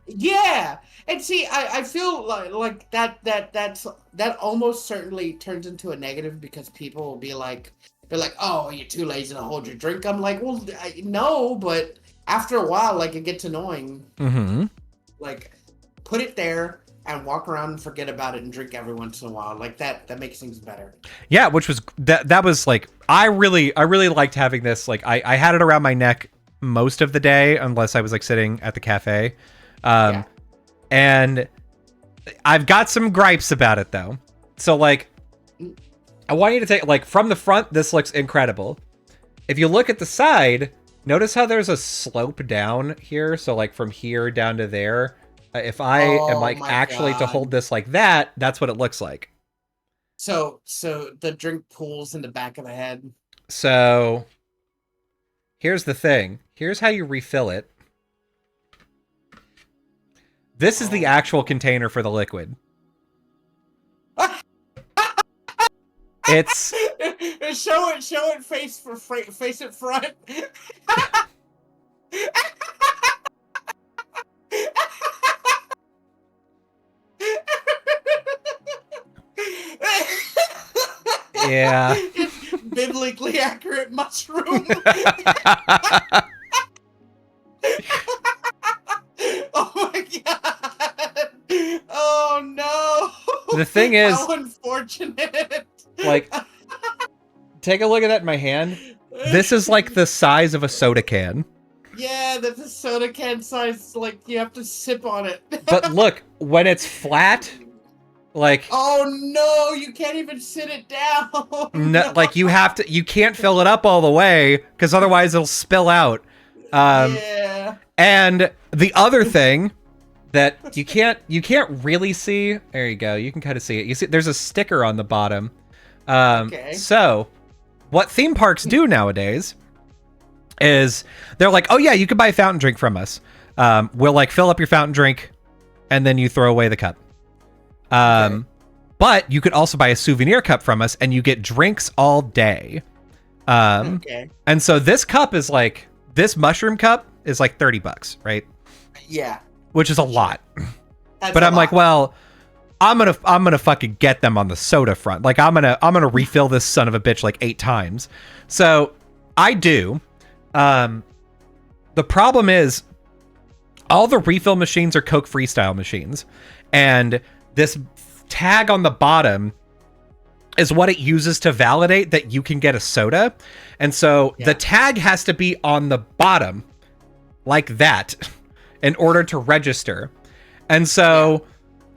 Yeah. And see, I feel like that almost certainly turns into a negative because people will be like, they're like, oh, you're too lazy to hold your drink. I'm like, well, no, but after a while, like it gets annoying. Like, put it there and walk around and forget about it and drink every once in a while. Like that makes things better. Yeah, which was that was like I really liked having this. Like I had it around my neck most of the day unless I was like sitting at the cafe. And I've got some gripes about it though. So like I want you to take, like, from the front, this looks incredible. If you look at the side, notice how there's a slope down here. So like from here down to there. If I am like actually to hold this like that, that's what it looks like. So the drink pools in the back of the head. So here's the thing. Here's how you refill it. This is the actual container for the liquid. It's show it face it front. Yeah. Biblically accurate mushroom. Oh my god. Oh no. The thing is, how unfortunate. Like, take a look at that in my hand. This is like the size of a soda can. Yeah, that's a soda can size. Like, you have to sip on it. But look, when it's flat, like... Oh no, you can't even sit it down. No, like, you can't fill it up all the way, because otherwise it'll spill out. Yeah. And the other thing that you can't really see... There you go, you can kind of see it. You see, there's a sticker on the bottom. Okay. So, what theme parks do nowadays is they're like, oh yeah, you can buy a fountain drink from us. We'll like fill up your fountain drink and then you throw away the cup. Okay. But you could also buy a souvenir cup from us and you get drinks all day. Okay. And so this cup is like, this mushroom cup is like $30, right? Yeah. Which is a lot. But I'm like, well, I'm gonna fucking get them on the soda front. Like I'm gonna refill this son of a bitch like 8 times. So I do. The problem is all the refill machines are Coke Freestyle machines, and this tag on the bottom is what it uses to validate that you can get a soda. And so the tag has to be on the bottom like that in order to register. And so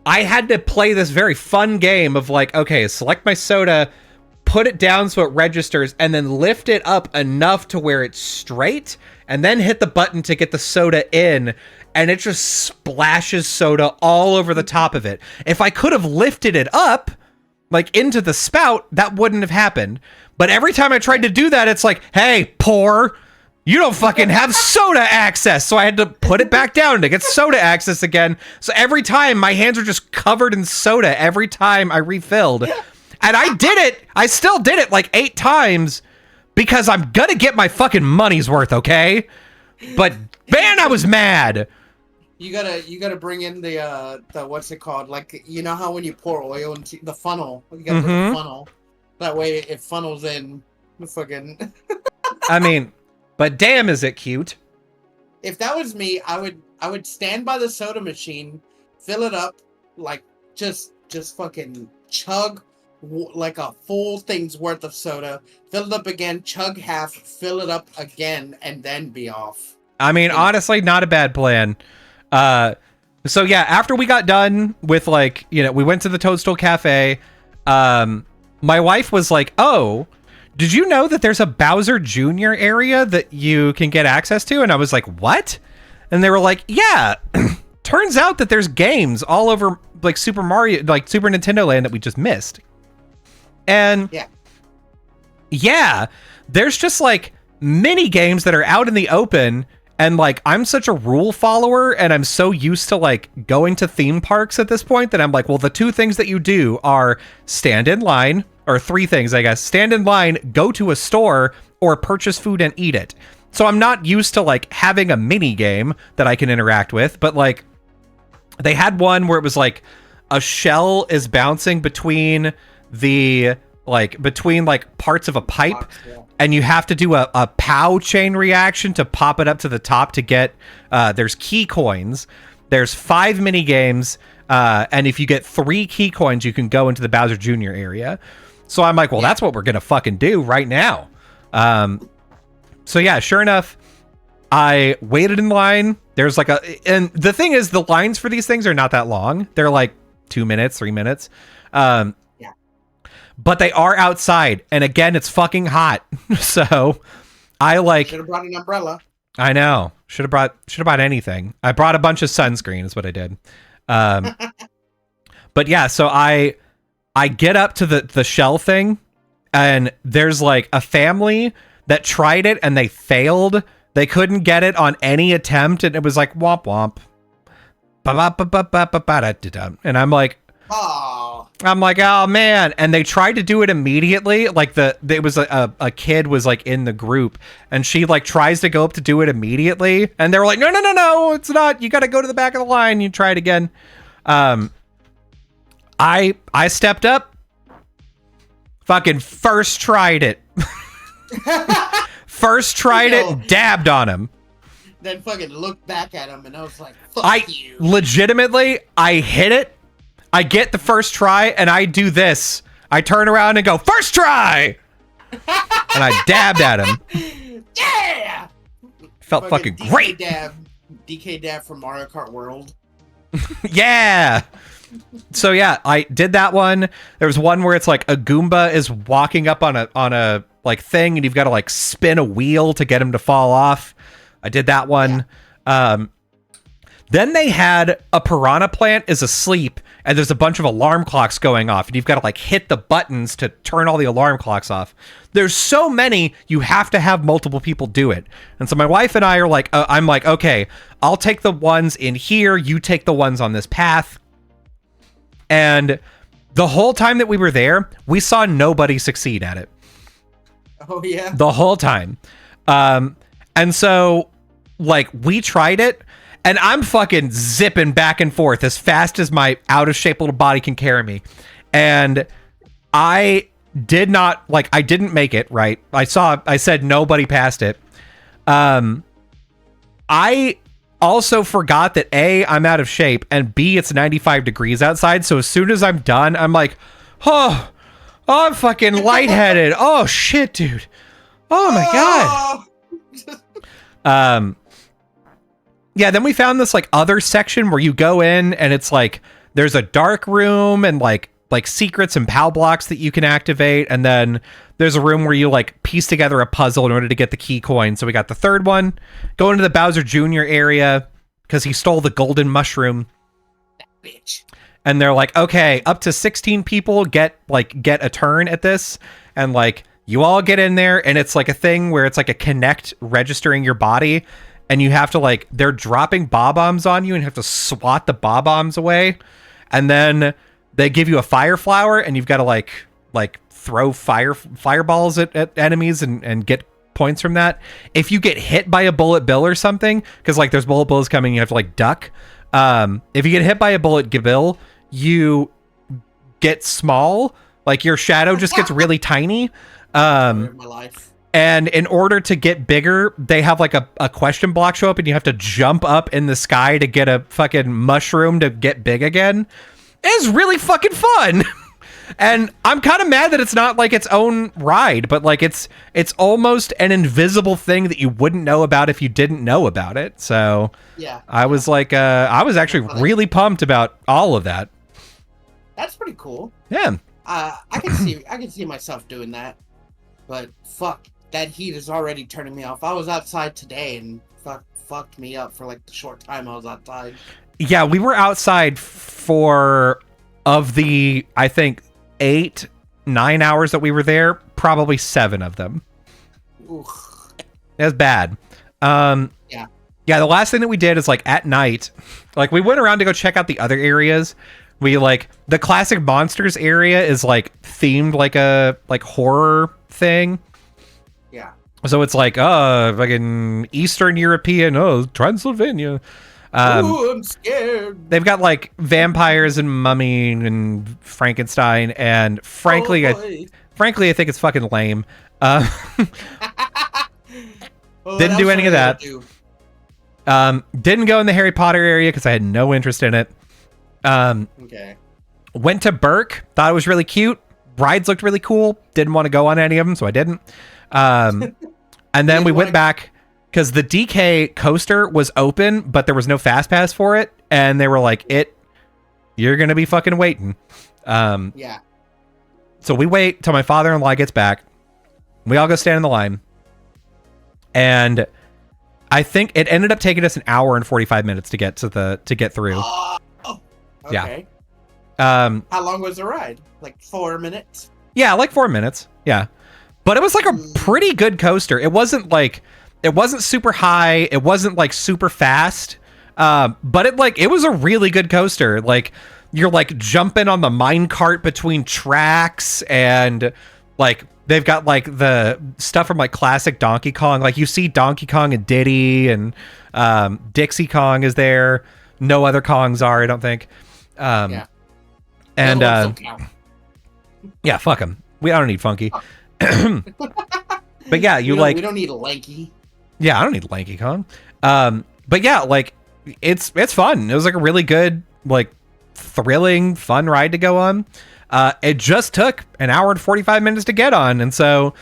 I had to play this very fun game of like, okay, select my soda, put it down so it registers, and then lift it up enough to where it's straight, and then hit the button to get the soda in, and it just splashes soda all over the top of it. If I could have lifted it up, like into the spout, that wouldn't have happened. But every time I tried to do that, it's like, hey, pour. You don't fucking have soda access. So I had to put it back down to get soda access again. So every time my hands are just covered in soda every time I refilled. And I did it. I still did it like 8 times because I'm going to get my fucking money's worth, okay? But man, I was mad. You gotta bring in the what's it called? Like, you know how when you pour oil into the funnel, you gotta put the funnel. That way it funnels in the fucking... I mean... But damn, is it cute? if that was me, I would stand by the soda machine, fill it up, like just fucking chug like a full thing's worth of soda, fill it up again, chug half, fill it up again, and then be off. I mean, honestly, not a bad plan. So yeah, after we got done with like, you know, we went to the Toadstool Cafe. My wife was like, "Oh, did you know that there's a Bowser Jr. area that you can get access to?" And I was like, "What?" And they were like, "Yeah, turns out that there's games all over like Super Mario, like Super Nintendo Land that we just missed." And yeah, there's just like mini games that are out in the open. And like, I'm such a rule follower and I'm so used to like going to theme parks at this point that I'm like, well, the two things that you do are stand in line, or three things, I guess: stand in line, go to a store, or purchase food and eat it. So I'm not used to like having a mini game that I can interact with, but like they had one where it was like a shell is bouncing between parts of a pipe, and you have to do a POW chain reaction to pop it up to the top to get, there's key coins. There's 5 mini games, and if you get 3 key coins, you can go into the Bowser Jr. area. So I'm like, well, that's what we're gonna fucking do right now. So yeah, sure enough, I waited in line. There's like and the thing is, the lines for these things are not that long. They're like 2 minutes, 3 minutes. But they are outside, and again, it's fucking hot. So I like should have brought an umbrella. I know. Should have brought anything. I brought a bunch of sunscreen is what I did. But yeah, so I get up to the shell thing, and there's like a family that tried it and they failed. They couldn't get it on any attempt, and it was like womp womp. And I'm like, oh man. And they tried to do it immediately. Like it was a kid was like in the group, and she like tries to go up to do it immediately, and they were like, no, it's not. You got to go to the back of the line. You try it again. I stepped up, fucking first tried it. Dabbed on him. Then fucking looked back at him, and I was like, fuck you. Legitimately, I hit it. I get the first try, and I do this. I turn around and go, first try! And I dabbed at him. Yeah! Felt fucking great. DK dab from Mario Kart World. Yeah! So yeah, I did that one. There was one where it's like a Goomba is walking up on a like thing, and you've got to like spin a wheel to get him to fall off. I did that one. Yeah. Then they had a piranha plant is asleep, and there's a bunch of alarm clocks going off, and you've got to like hit the buttons to turn all the alarm clocks off. There's so many, you have to have multiple people do it. And so my wife and I are like, I'm like, okay, I'll take the ones in here, you take the ones on this path. And the whole time that we were there, we saw nobody succeed at it. Oh yeah. The whole time. And so like we tried it, and I'm fucking zipping back and forth as fast as my out of shape little body can carry me. And I didn't make it, right? I said nobody passed it. I also forgot that A, I'm out of shape, and B, it's 95 degrees outside. So as soon as I'm done, I'm like, oh I'm fucking lightheaded. Oh shit, dude. Oh my God. Yeah, then we found this like other section where you go in, and it's like there's a dark room and like secrets and POW blocks that you can activate, and then there's a room where you like piece together a puzzle in order to get the key coin. So we got the third one, go into the Bowser Jr. area because he stole the golden mushroom. That bitch. And they're like, okay, up to 16 people get a turn at this, and like you all get in there, and it's like a thing where it's like a Kinect registering your body. And you have to like, they're dropping bob-ombs on you, and you have to swat the bob-ombs away. And then they give you a fire flower, and you've got to like throw fireballs at enemies and get points from that. If you get hit by a bullet bill or something, because like there's bullet bills coming, you have to like duck. If you get hit by a bullet bill, you get small. Like your shadow just gets really tiny. My life. And in order to get bigger, they have like a question block show up and you have to jump up in the sky to get a fucking mushroom to get big again. It's really fucking fun. And I'm kind of mad that it's not like its own ride, but like it's almost an invisible thing that you wouldn't know about if you didn't know about it. So yeah, I was like, I was actually really pumped about all of that. That's pretty cool. Yeah. I can see myself doing that. But fuck, that heat is already turning me off. I was outside today and fucked me up for like the short time I was outside. Yeah, we were outside for, of the, I think, 8-9 hours that we were there, probably 7 of them. Oof. It was bad. Yeah, the last thing that we did is like at night, like we went around to go check out the other areas. We like the classic monsters area is like themed like a like horror thing. Yeah. So it's like fucking Eastern European, Transylvania. Ooh, I'm scared. They've got like vampires and mummy and Frankenstein, and frankly, I think it's fucking lame. Didn't do any of that. Didn't go in the Harry Potter area because I had no interest in it. Okay. Went to Burke, thought it was really cute. Rides looked really cool. Didn't want to go on any of them, so I didn't. And then we went back because the DK coaster was open, but there was no fast pass for it, and they were like, you're gonna be fucking waiting. Yeah. So we wait till my father-in-law gets back. We all go stand in the line, and I think it ended up taking us an hour and 45 minutes to get through. Okay. Yeah. How long was the ride? Like 4 minutes? Yeah, like 4 minutes. Yeah. But it was like a pretty good coaster. It wasn't super high. It wasn't like super fast. But it was a really good coaster. Like you're like jumping on the mine cart between tracks, and like they've got like the stuff from like classic Donkey Kong. Like you see Donkey Kong and Diddy, and Dixie Kong is there. No other Kongs are, I don't think. Yeah. And yeah, fuck them. I don't need Funky. But yeah, we don't need a Lanky. Yeah, I don't need Lanky Kong. But yeah, like it's fun. It was like a really good, like thrilling, fun ride to go on. It just took an hour and 45 minutes to get on, and so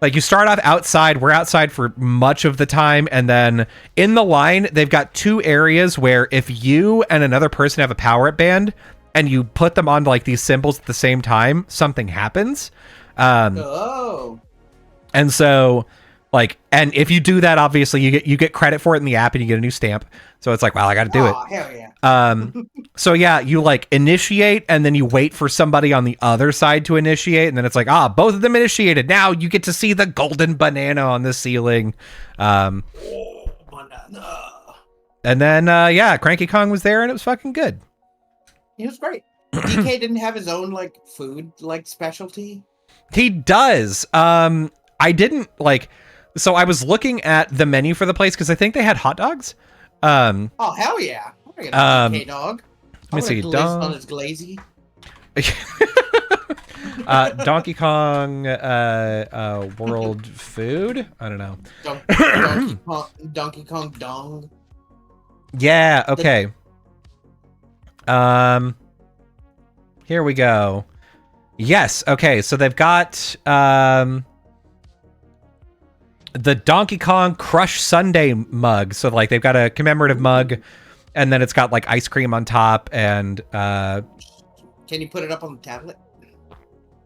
like you start off outside. We're outside for much of the time, and then in the line they've got 2 areas where if you and another person have a power-up band and you put them on like these symbols at the same time, something happens. And so like, and if you do that, obviously you get credit for it in the app and you get a new stamp. So it's like, wow, I got to do it. Hell yeah. So yeah, you like initiate and then you wait for somebody on the other side to initiate. And then it's like, both of them initiated. Now you get to see the golden banana on the ceiling. Banana. And then, Cranky Kong was there and it was fucking good. He was great. DK didn't have his own like food like specialty. He does. I didn't like. So I was looking at the menu for the place because I think they had hot dogs. Oh hell yeah! I'm gonna get a DK dog. Let me see. Dog on his glazy. Donkey Kong world food. I don't know. Donkey Kong dong. Yeah. Okay. Here we go. Yes. Okay. So they've got the Donkey Kong Crush Sundae mug. So like they've got a commemorative mug, and then it's got like ice cream on top. And can you put it up on the tablet?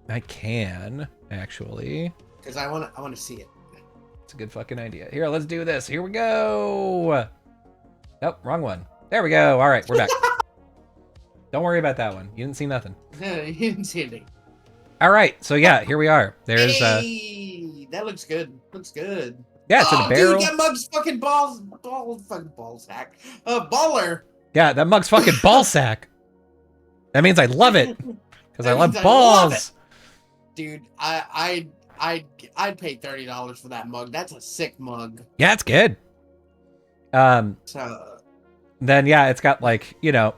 I can actually, because I want to see it. It's a good fucking idea. Here, let's do this. Here we go. Nope, wrong one. There we go. All right, we're back. Don't worry about that one. You didn't see nothing. You didn't see anything. All right, so yeah, here we are. There's hey, that looks good. Looks good. Yeah, it's in a barrel. Dude, that mug's fucking ball sack. Baller. Yeah, that mug's fucking ball sack. That means I love it because I love balls. Dude, I'd pay $30 for that mug. That's a sick mug. Yeah, it's good. So then yeah, it's got like, you know,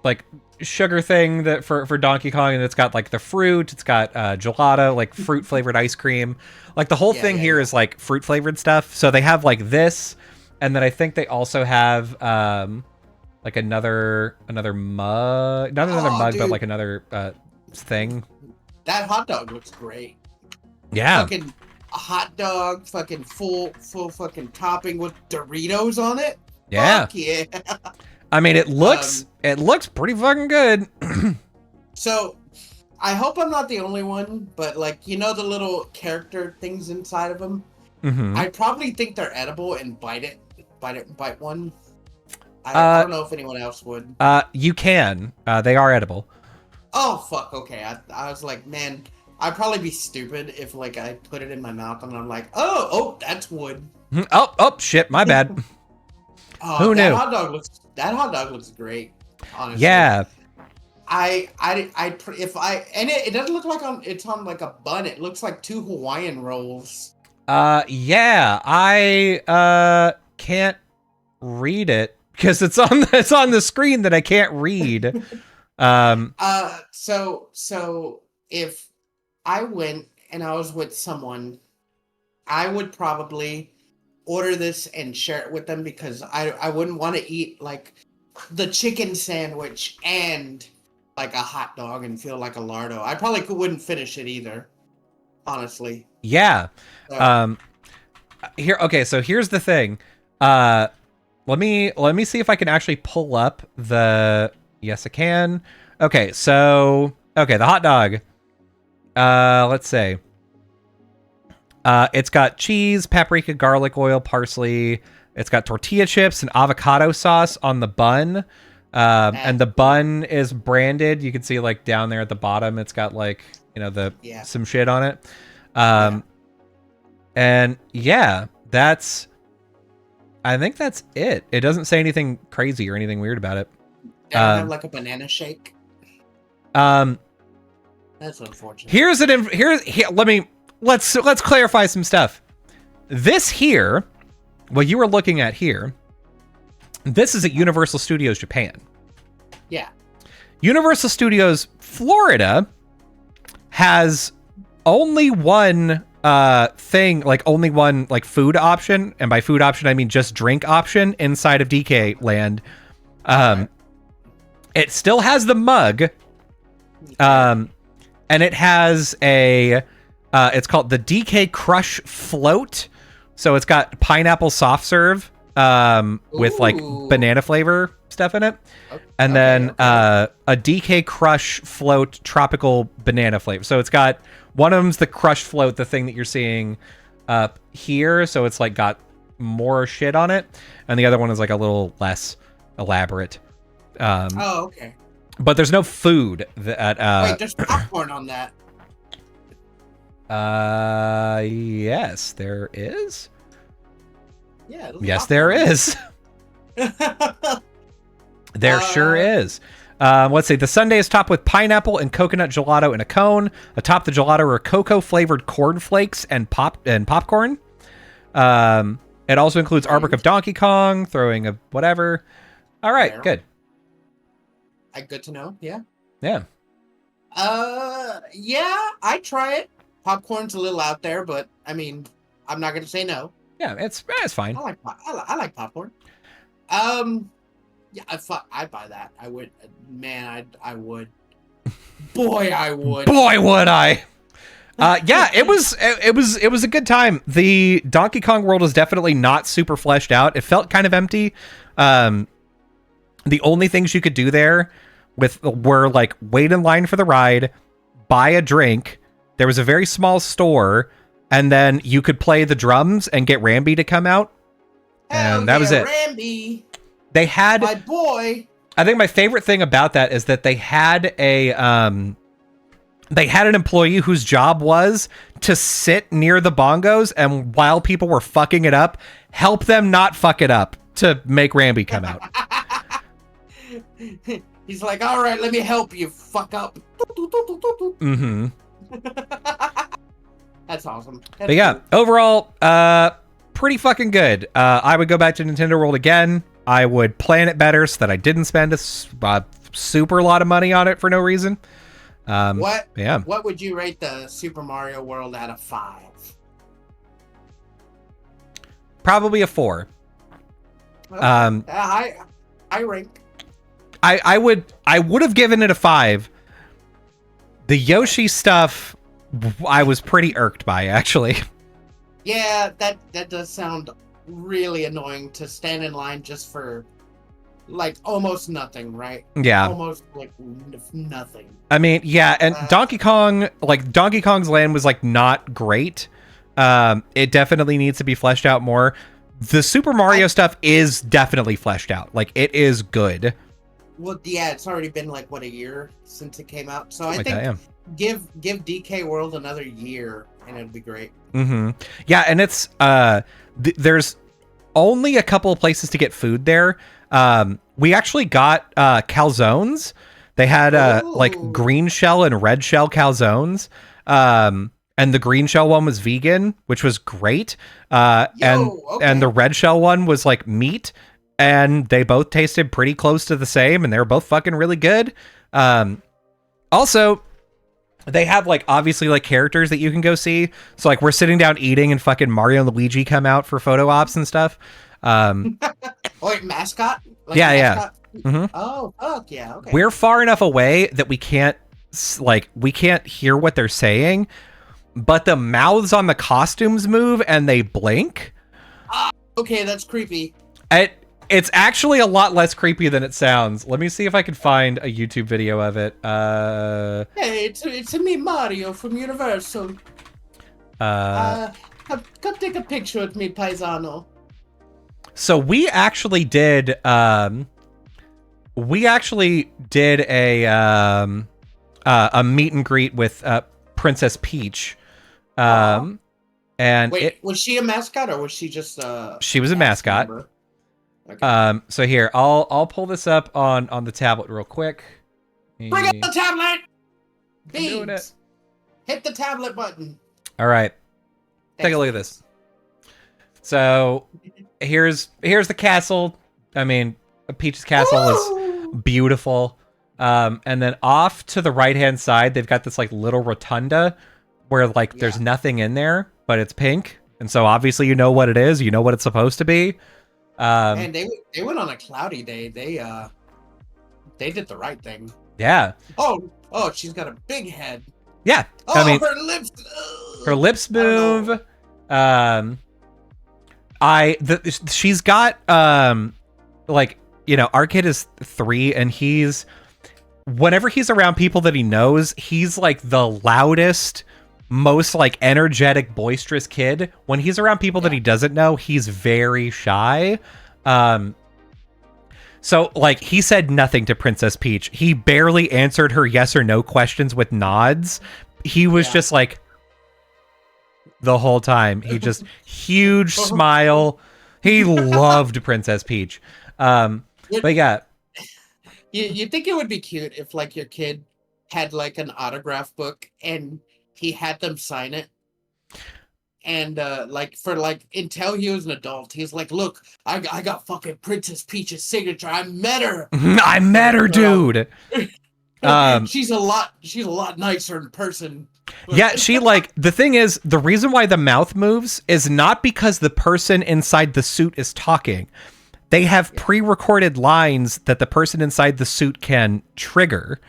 like sugar thing that for Donkey Kong, and it's got like the fruit, it's got gelato, like fruit flavored ice cream. Like the whole thing here is like fruit flavored stuff. So they have like this, and then I think they also have like another mug, not another mug, dude, but like another thing. That hot dog looks great. Yeah. Fucking a hot dog, fucking full fucking topping with Doritos on it. Yeah. Fuck yeah. I mean, it looks pretty fucking good. So, I hope I'm not the only one, but like, you know the little character things inside of them? Mm-hmm. I probably think they're edible and bite one. I don't know if anyone else would. You can. They are edible. Oh, fuck, okay. I was like, man, I'd probably be stupid if like I put it in my mouth and I'm like, oh, that's wood. Oh, shit, my bad. Who knew? That hot dog looks great. Honestly. Yeah. It doesn't look like it's on like a bun. It looks like 2 Hawaiian rolls. Yeah. I can't read it because it's on the screen that I can't read. So if I went and I was with someone, I would probably order this and share it with them because I wouldn't want to eat like the chicken sandwich and like a hot dog and feel like a lardo. I probably wouldn't finish it either, honestly. Yeah. So here's the thing. Let me see if I can actually pull up the. Yes, I can. Okay, the hot dog. Let's say. It's got cheese, paprika, garlic oil, parsley. It's got tortilla chips and avocado sauce on the bun. And the bun is branded. You can see like down there at the bottom, it's got like, some shit on it. And yeah, I think that's it. It doesn't say anything crazy or anything weird about it. They don't have like a banana shake. That's unfortunate. Let's clarify some stuff. This here, what you were looking at here, this is at Universal Studios Japan. Yeah. Universal Studios Florida has only one thing, like only one like food option, and by food option I mean just drink option inside of DK Land. It still has the mug, and it has a it's called the DK Crush Float. So it's got pineapple soft serve with like banana flavor stuff in it. And then a DK Crush Float tropical banana flavor. So it's got one of them's the Crush Float, the thing that you're seeing up here. So it's like got more shit on it. And the other one is like a little less elaborate. Okay. But there's no food that wait, there's popcorn on that. Yes, there is. Yeah. Yes, there is. There sure is. Let's see. The sundae is topped with pineapple and coconut gelato in a cone. Atop the gelato are cocoa-flavored cornflakes and popcorn. It also includes artwork of Donkey Kong, throwing a whatever. All right, good. Good to know. Yeah. Yeah. Yeah, I try it. Popcorn's a little out there, but I mean, I'm not gonna say no. Yeah, it's fine. I like popcorn. Yeah, I'd buy that. I would. Man, I would. Boy, I would. Boy, would I. Yeah, it was a good time. The Donkey Kong world was definitely not super fleshed out. It felt kind of empty. The only things you could do there were like wait in line for the ride, buy a drink. There was a very small store, and then you could play the drums and get Rambi to come out. And that was it. Rambi. They had my boy. I think my favorite thing about that is that they had an employee whose job was to sit near the bongos and while people were fucking it up, help them not fuck it up to make Rambi come out. He's like, all right, let me help you fuck up. Mm-hmm. That's awesome. But yeah, overall, pretty fucking good. I would go back to Nintendo World again. I would plan it better so that I didn't spend super lot of money on it for no reason. Yeah. What would you rate the Super Mario World out of 5? Probably a 4. Okay. I rank. I would have given it a 5. The Yoshi stuff, I was pretty irked by, actually. Yeah, that does sound really annoying to stand in line just for like almost nothing, right? Yeah. Almost like nothing. I mean, yeah, and Donkey Kong's land was like not great. It definitely needs to be fleshed out more. The Super Mario stuff is definitely fleshed out. Like, it is good. Well, yeah, it's already been like what, a year since it came out. So I think yeah. give DK World another year and it'd be great. Mm-hmm. Yeah, and it's there's only a couple of places to get food there. We actually got calzones. They had like green shell and red shell calzones. And the green shell one was vegan, which was great. And the red shell one was like meat, and they both tasted pretty close to the same, and they were both fucking really good. Also, they have like obviously like characters that you can go see. So like we're sitting down eating, and fucking Mario and Luigi come out for photo ops and stuff. Like mascot? Like yeah. Mm-hmm. Oh, fuck yeah. Okay. We're far enough away that we can't hear what they're saying, but the mouths on the costumes move and they blink. Okay, that's creepy. It's actually a lot less creepy than it sounds. Let me see if I can find a YouTube video of it. Hey, it's me, Mario from Universal. Come take a picture with me, Paisano. So we actually did a meet and greet with Princess Peach. And wait, was she a mascot or was she just she was a mascot. Okay. So here, I'll pull this up on the tablet real quick. Bring up the tablet! Beans. Doing it. Hit the tablet button. All right. Take a look at this. So here's the castle. I mean, Peach's castle is beautiful. And then off to the right-hand side, they've got this like little rotunda where like there's nothing in there, but it's pink. And so obviously you know what it is. You know what it's supposed to be. And they went on a cloudy day. They did the right thing. Yeah. Oh, she's got a big head. Yeah. Oh, I mean, her lips move. She's got like, you know, our kid is 3 and whenever he's around people that he knows, he's like the loudest, most like energetic, boisterous kid. When he's around people that he doesn't know, he's very shy. So like he said nothing to Princess Peach. He barely answered her yes or no questions with nods. He was just like the whole time. He just huge smile. He loved Princess Peach. But yeah. You think it would be cute if like your kid had like an autograph book and he had them sign it, and like for like until he was an adult, he's like, look, I got fucking Princess Peach's signature. I met her. I met her, dude. She's a lot nicer in person. Yeah, she like the thing is, the reason why the mouth moves is not because the person inside the suit is talking. They have pre-recorded lines that the person inside the suit can trigger.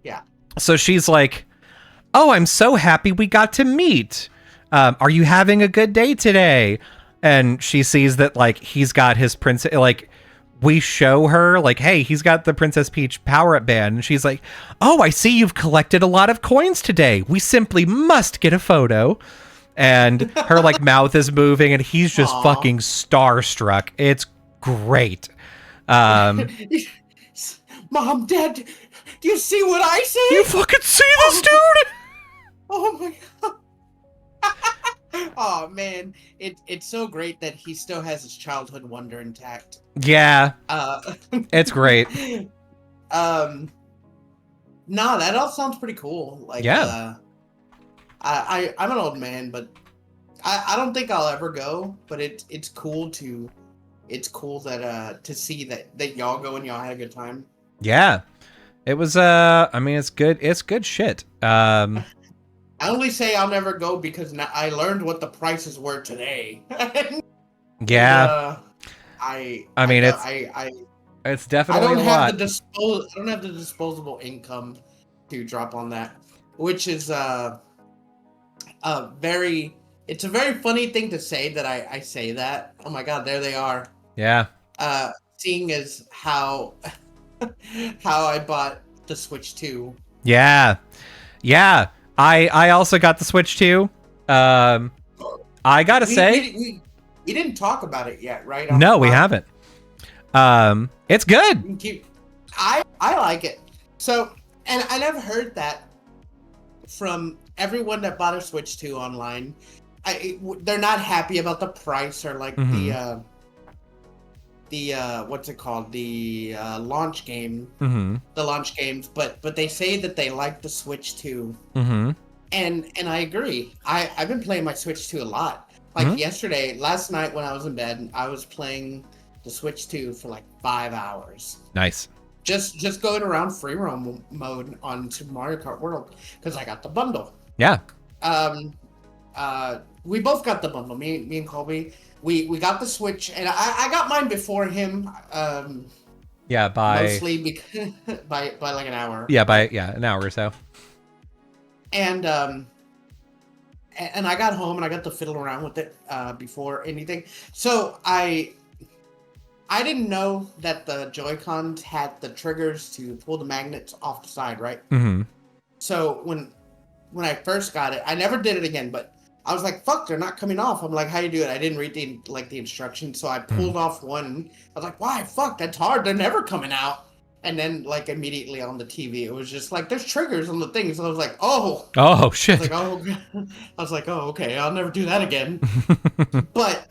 Yeah. So she's like, oh, I'm so happy we got to meet. Are you having a good day today? And she sees that like he's got his princess, like we show her like, hey, he's got the Princess Peach power-up band. And she's like, oh, I see you've collected a lot of coins today. We simply must get a photo. And her like mouth is moving and he's just fucking starstruck. It's great. Mom, Dad, do you see what I see? You fucking see this, dude? Oh my god. Oh man, it's so great that he still has his childhood wonder intact. Yeah. It's great. Nah, that all sounds pretty cool. Like, I'm an old man, but I don't think I'll ever go. But it's cool that to see that y'all go and y'all had a good time. Yeah. It was I mean, it's good shit. I only say I'll never go because now I learned what the prices were today. And Yeah. I mean, it's I definitely don't a have the lot. I don't have the disposable income to drop on that, which is a very it's a very funny thing to say that I say that. Oh my god, there they are. Yeah. Seeing as how how I bought the Switch 2. Yeah. Yeah. I also got the Switch too. Um I got to We, we say, we we didn't talk about it yet, right? On the no, we pod. haven't. It's good. We can keep. I like it. So, and I've heard that from everyone that bought a Switch 2 online. They're not happy about the price or like Mhm. the what's it called, the launch game, Mhm. the launch games, but they say that they like the Switch 2. Mhm. And I agree. I've been playing my Switch 2 a lot. Like Mhm. last night when I was in bed, I was playing the Switch 2 for like 5 hours. Nice. Just going around free roam mode on Super Mario Kart World because I got the bundle. Yeah. Um, we both got the bundle. Me and Colby. We got the Switch, and I got mine before him. Yeah, by Mostly because by like an hour. yeah, by yeah, an hour or so. And and I got home and I got to fiddle around with it before anything. So I didn't know that the Joy-Cons had the triggers to pull the magnets off the side, right? Mhm. So when I first got it, I never did it again, but I was like, fuck, they're not coming off. I'm like, how you do it? I didn't read the instructions, so I Mhm. pulled off one. I was like, why? Fuck, that's hard. They're never coming out. And then like immediately on the TV, it was just like there's triggers on the thing. So I was like, oh. Oh, I was shit. like, oh, I was like, oh, okay, I'll never do that again. But,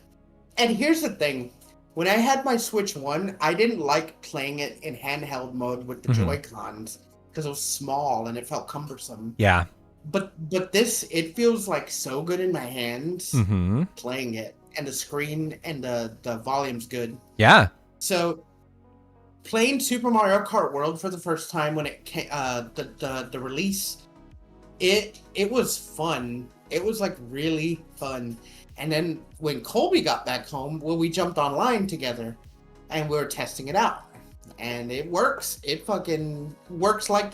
and here's the thing. When I had my Switch 1, I didn't like playing it in handheld mode with the Mhm. Joy-Cons because it was small and it felt cumbersome. Yeah. But this, it feels like so good in my hands Mhm. playing it, and the screen and the volume's good. Yeah. So playing Super Mario Kart World for the first time when it came, the release, it was fun. It was like really fun. And then when Colby got back home, well, we jumped online together and we were testing it out. And it works. It fucking works like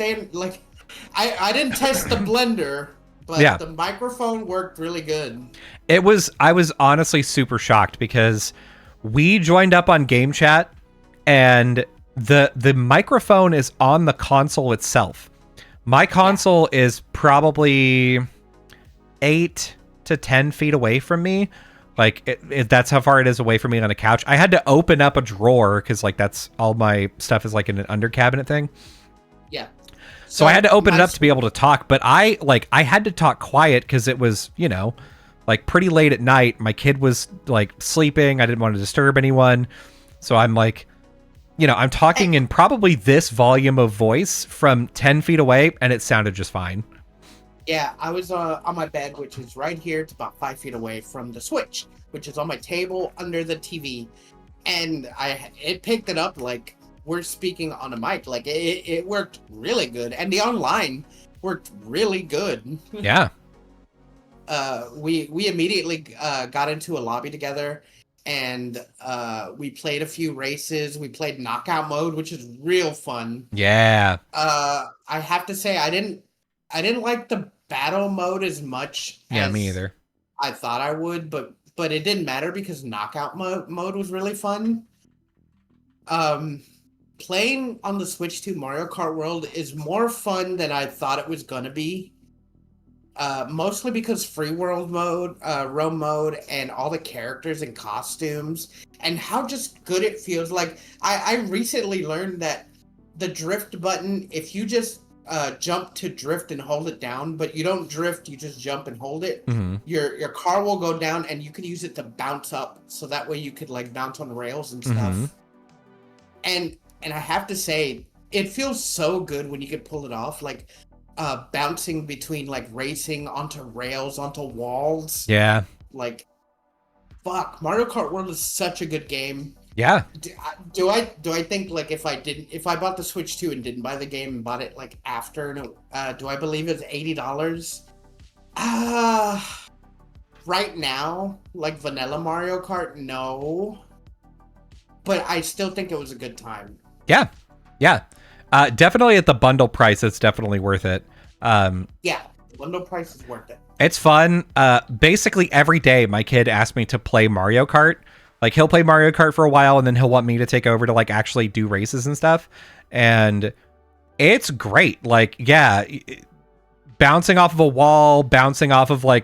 I didn't test the blender, but Yeah. the microphone worked really good. I was honestly super shocked because we joined up on game chat and the microphone is on the console itself. My console is probably 8 to 10 feet away from me. Like that's how far it is away from me on a couch. I had to open up a drawer because like that's all my stuff is like in an under cabinet thing. Yeah. So I had to open it my up to be able to talk, but I had to talk quiet because it was, you know, like pretty late at night. My kid was like sleeping. I didn't want to disturb anyone. So I'm like, you know, I'm talking in probably this volume of voice from 10 feet away and it sounded just fine. Yeah, I was on my bed, which is right here. It's about 5 feet away from the Switch, which is on my table under the TV, and it picked it up like we're speaking on a mic. Like it worked really good, and the online worked really good. Yeah. We immediately got into a lobby together, and we played a few races. We played knockout mode, which is real fun. Yeah. I have to say I didn't like the battle mode as much Yeah, me as either. I thought I would, but it didn't matter because knockout mode was really fun. Um, Playing on the Switch 2 Mario Kart World is more fun than I thought it was gonna be. Mostly because free world mode, roam mode, and all the characters and costumes, and how just good it feels. Like I recently learned that the drift button, if you just jump to drift and hold it down, but you don't drift, you just jump and hold it. Mm-hmm. Your car will go down, and you could use it to bounce up, so that way you could like bounce on rails and stuff. Mm-hmm. And I have to say, it feels so good when you can pull it off. Like bouncing between like racing onto rails, onto walls. Yeah. Like, fuck, Mario Kart World is such a good game. Yeah. Do I think like if I bought the Switch 2 and didn't buy the game and bought it like after, do I believe it's $80? Uh right now, like vanilla Mario Kart, no. But I still think it was a good time. Yeah. Yeah. Definitely at the bundle price, it's definitely worth it. Yeah, the bundle price is worth it. It's fun. Basically every day my kid asks me to play Mario Kart. Like he'll play Mario Kart for a while and then he'll want me to take over to like actually do races and stuff. And it's great. Like, yeah, bouncing off of a wall, bouncing off of like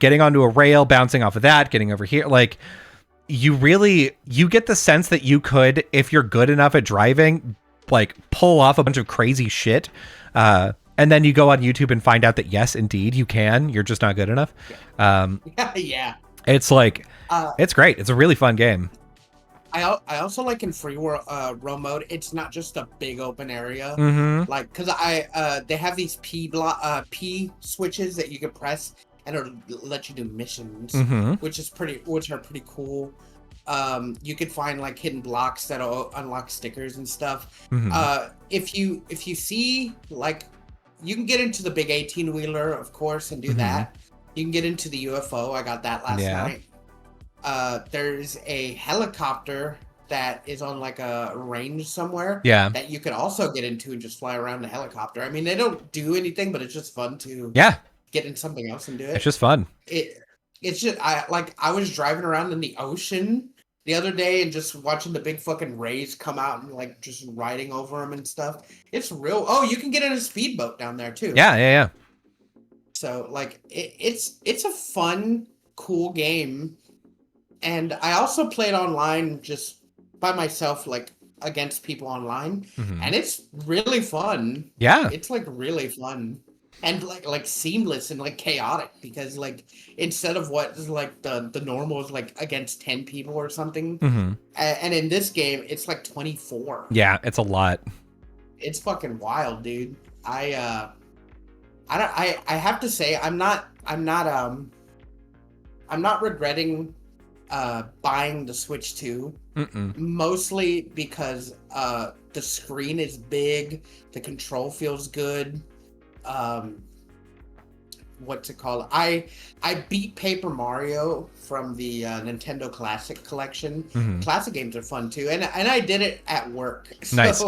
getting onto a rail, bouncing off of that, getting over here. Like you get the sense that you could, if you're good enough at driving, like pull off a bunch of crazy shit. And then you go on YouTube and find out that yes, indeed you can. You're just not good enough. Yeah. It's like, it's great. It's a really fun game. I also like in free roam mode. It's not just a big open area, like because they have these P switches that you can press and it'll let you do missions, which are pretty cool. You could find like hidden blocks that'll unlock stickers and stuff. If you see like, you can get into the big 18-wheeler, of course, and do that. You can get into the UFO. I got that last night. There's a helicopter that is on like a range somewhere. Yeah. That you could also get into and just fly around the helicopter. I mean, they don't do anything, but it's just fun to get in something else and do it. It's just fun. It's just I was driving around in the ocean the other day and just watching the big fucking rays come out and like just riding over them and stuff. It's real. Oh, you can get in a speedboat down there too. Yeah. So like it's a fun, cool game. And I also played online just by myself, like against people online, and it's really fun. Yeah, it's like really fun and like seamless and like chaotic, because like instead of what is like the normal is like against 10 people or something, and in this game it's like 24. Yeah, it's a lot. It's fucking wild, dude. I have to say I'm not regretting buying the Switch 2, mostly because the screen is big, the control feels good. What's it called? I beat Paper Mario from the Nintendo Classic Collection. Classic games are fun too, and I did it at work. So nice.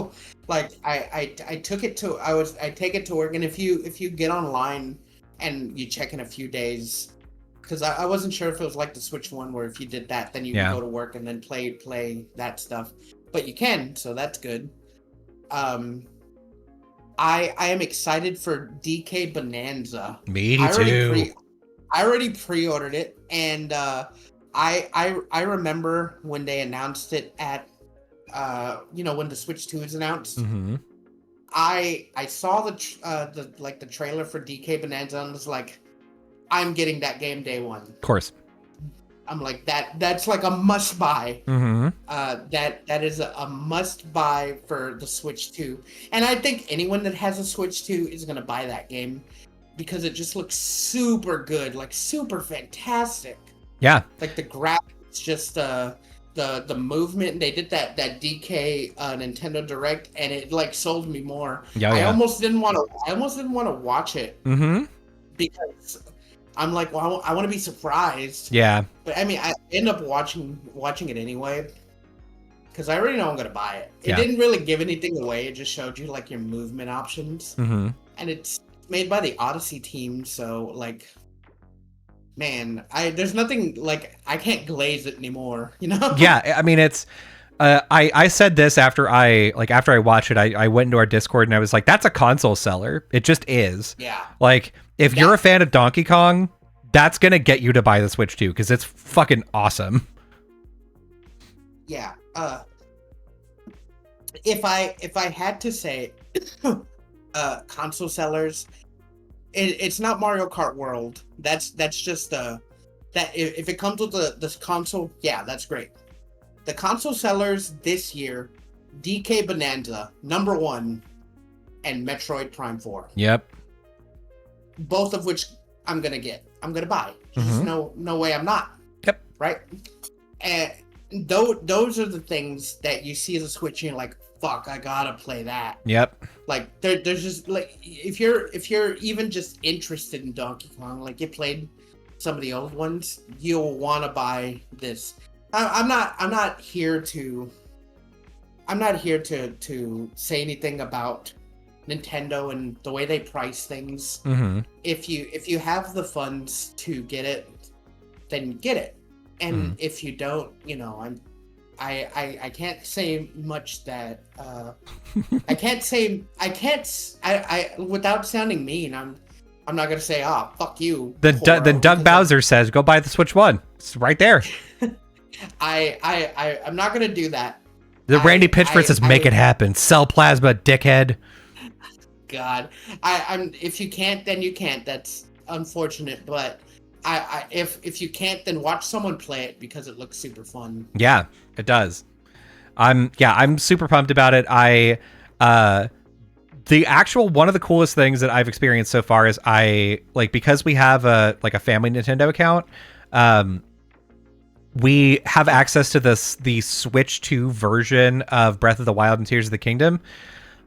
Like I took it to I take it to work, and if you get online and you check in a few days, because I wasn't sure if it was like the Switch one where if you did that, then you can go to work and then play that stuff. But you can, so that's good. I am excited for DK Bonanza. Me too. I already pre-ordered it, and I remember when they announced it at when the Switch 2 is announced. I saw the trailer for DK Bonanza and was like, I'm getting that game day one. Of course. I'm like, that's like a must buy. That is a must buy for the Switch 2. And I think anyone that has a Switch 2 is gonna buy that game because it just looks super good, like super fantastic. Yeah. Like the graphics, just the movement. They did that DK Nintendo Direct, and it like sold me more. I almost didn't want to watch it. Because I'm like, well, I want to be surprised. Yeah. But I mean, I end up watching it anyway, because I already know I'm gonna buy it. It didn't really give anything away. It just showed you like your movement options, and it's made by the Odyssey team. So like, man, there's nothing like I can't glaze it anymore. You know? Yeah. I mean, it's. I said this after I watched it. I went into our Discord and I was like, that's a console seller. It just is. Yeah. Like, if you're a fan of Donkey Kong, that's going to get you to buy the Switch 2 because it's fucking awesome. Yeah. If I had to say console sellers, it's not Mario Kart World. That's just that if it comes with this console, yeah, that's great. The console sellers this year, DK Bonanza, number 1, and Metroid Prime 4. Yep. Both of which I'm gonna get. I'm gonna buy. There's no way I'm not. Yep. Right? those are the things that you see as a Switch and you're like, fuck, I gotta play that. Yep. Like there's just like if you're even just interested in Donkey Kong, like you played some of the old ones, you'll want to buy this. I'm not here to say anything about Nintendo and the way they price things. Mm-hmm. If you have the funds to get it, then get it. And if you don't, I can't say much that I without sounding mean, I'm not gonna say, fuck you. Then Doug Bowser says, go buy the Switch 1. It's right there. I'm not gonna do that. Randy Pitchford says, make it happen. Sell plasma, dickhead. God, I'm if you can't, then you can't. That's unfortunate, but if you can't, then watch someone play it because it looks super fun. Yeah, it does. I'm super pumped about it. The actual one of the coolest things that I've experienced so far is because we have a family Nintendo account, we have access to the Switch 2 version of Breath of the Wild and Tears of the Kingdom.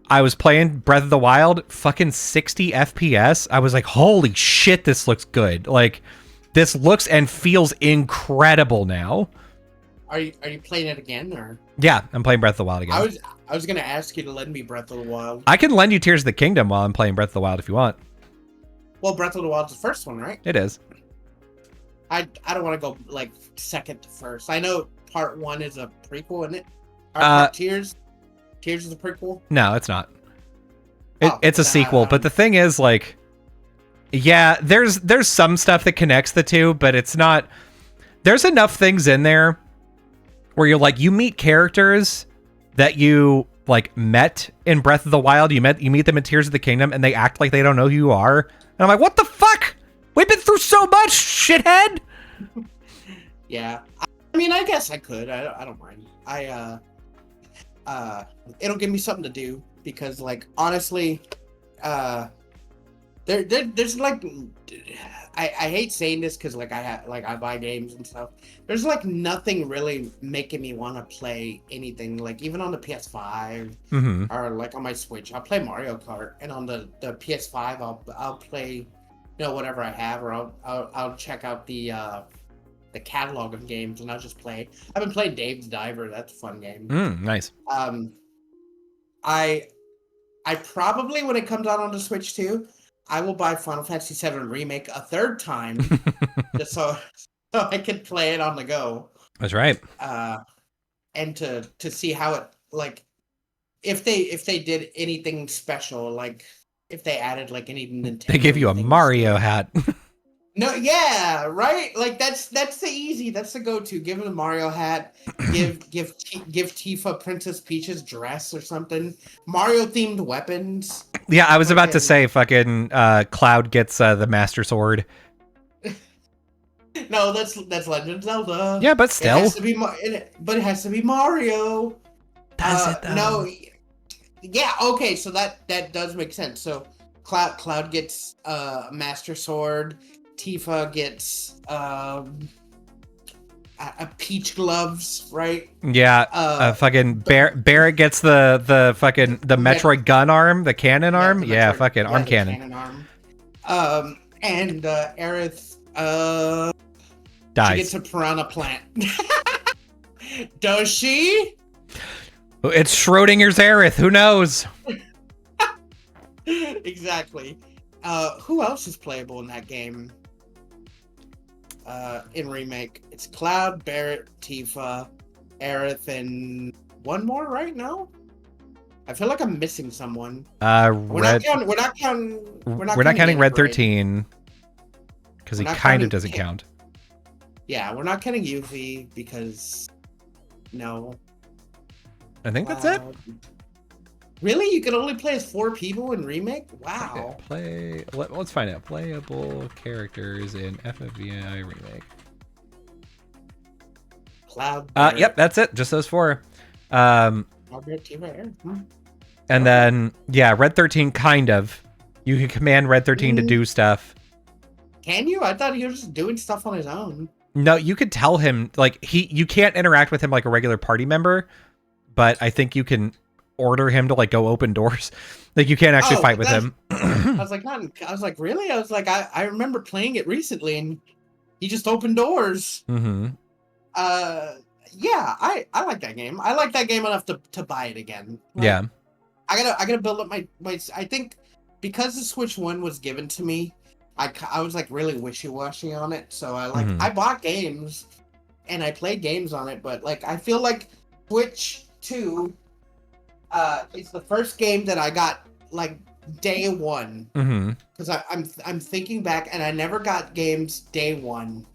I was playing Breath of the Wild, fucking 60 FPS. I was like, holy shit, this looks good. Like, this looks and feels incredible now. Are you playing it again, or? Yeah, I'm playing Breath of the Wild again. I was gonna ask you to lend me Breath of the Wild. I can lend you Tears of the Kingdom while I'm playing Breath of the Wild if you want. Well, Breath of the Wild's the first one, right? It is. I don't want to go like second to first. I know part 1 is a prequel, isn't it? Tears is a prequel? No, it's not. It's a sequel, but the thing is, like, yeah, there's some stuff that connects the two, but it's not. There's enough things in there where you're like, you meet characters that you like met in Breath of the Wild. You meet them in Tears of the Kingdom, and they act like they don't know who you are. And I'm like, what the fuck? We've been through so much, shithead. Yeah, I mean, I guess I could. I don't mind. It'll give me something to do because, like, honestly, there's like, I hate saying this because I buy games and stuff. There's like nothing really making me want to play anything. Like even on the PS5 or like on my Switch, I'll play Mario Kart, and on the PS5, I'll play, whatever I have, or I'll check out the catalog of games and I'll just play. I've been playing Dave the Diver. That's a fun game. Nice. I probably, when it comes out on the Switch too, I will buy Final Fantasy VII Remake a third time just so I can play it on the go. That's right. And to see how it, like, if they did anything special, like if they added like any Nintendo. They give you a Mario hat. No, yeah, right. Like that's the go-to. Give him a Mario hat. Give Tifa Princess Peach's dress or something. Mario themed weapons. Yeah, I was about to say fucking Cloud gets the Master Sword. No, that's Legend of Zelda. Yeah, but still. It has to be but it has to be Mario. Does it though? No. Yeah, okay, so that does make sense. So Cloud gets Master Sword. Tifa gets a Peach gloves, right? Yeah, fucking Barrett gets the fucking the Metroid gun arm, the cannon arm. Yeah, fucking arm cannon. Cannon arm. And Aerith dies. She gets a piranha plant. Does she? It's Schrodinger's Aerith. Who knows? Exactly. Who else is playable in that game? In Remake, it's Cloud, Barrett, Tifa, Aerith, and one more, right? No, I feel like I'm missing someone. We're not counting Red 13 because he kind of doesn't count. Yeah, we're not counting Yuffie because no. I think that's it. Really? You can only play as 4 people in Remake? Wow. Let's find out. Playable characters in FFVI Remake. Cloud. Yep, that's it. Just those 4. And then, yeah, Red 13, kind of. You can command Red 13 to do stuff. Can you? I thought he was just doing stuff on his own. No, you could tell him like you can't interact with him like a regular party member, but I think you can order him to like go open doors. Like you can't actually fight with him. I was like, really? I was like, I remember playing it recently, and he just opened doors. Mm-hmm. Yeah, I like that game. I like that game enough to buy it again. Like, Yeah. I gotta build up my. I think because the Switch 1 was given to me, I was like really wishy-washy on it. So I bought games and I played games on it, but like I feel like Switch 2 it's the first game that I got like day one. Because I'm thinking back and I never got games day one.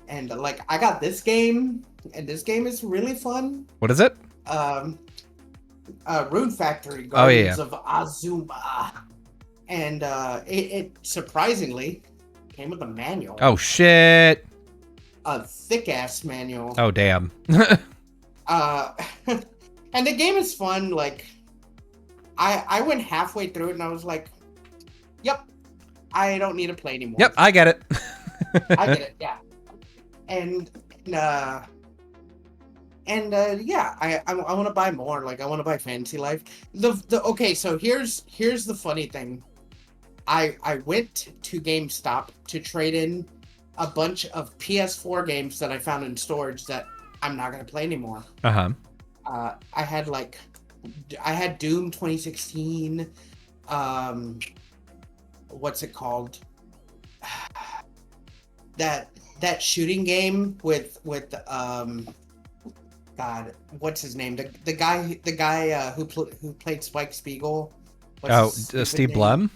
And like I got this game, and this game is really fun. What is it? Rune Factory Guardians of Azuma. And it surprisingly came with a manual. Oh shit. A thick ass manual. Oh damn. And the game is fun. Like I went halfway through it and I was like, yep, I don't need to play anymore. Yep, I get it. I get it, yeah. And yeah, I want to buy more. Like I want to buy Fantasy Life. Okay, so here's the funny thing. I went to GameStop to trade in a bunch of PS4 games that I found in storage that I'm not gonna play anymore. I had Doom 2016. What's it called? That shooting game with God, what's his name? The guy who played Spike Spiegel. Steve Blum.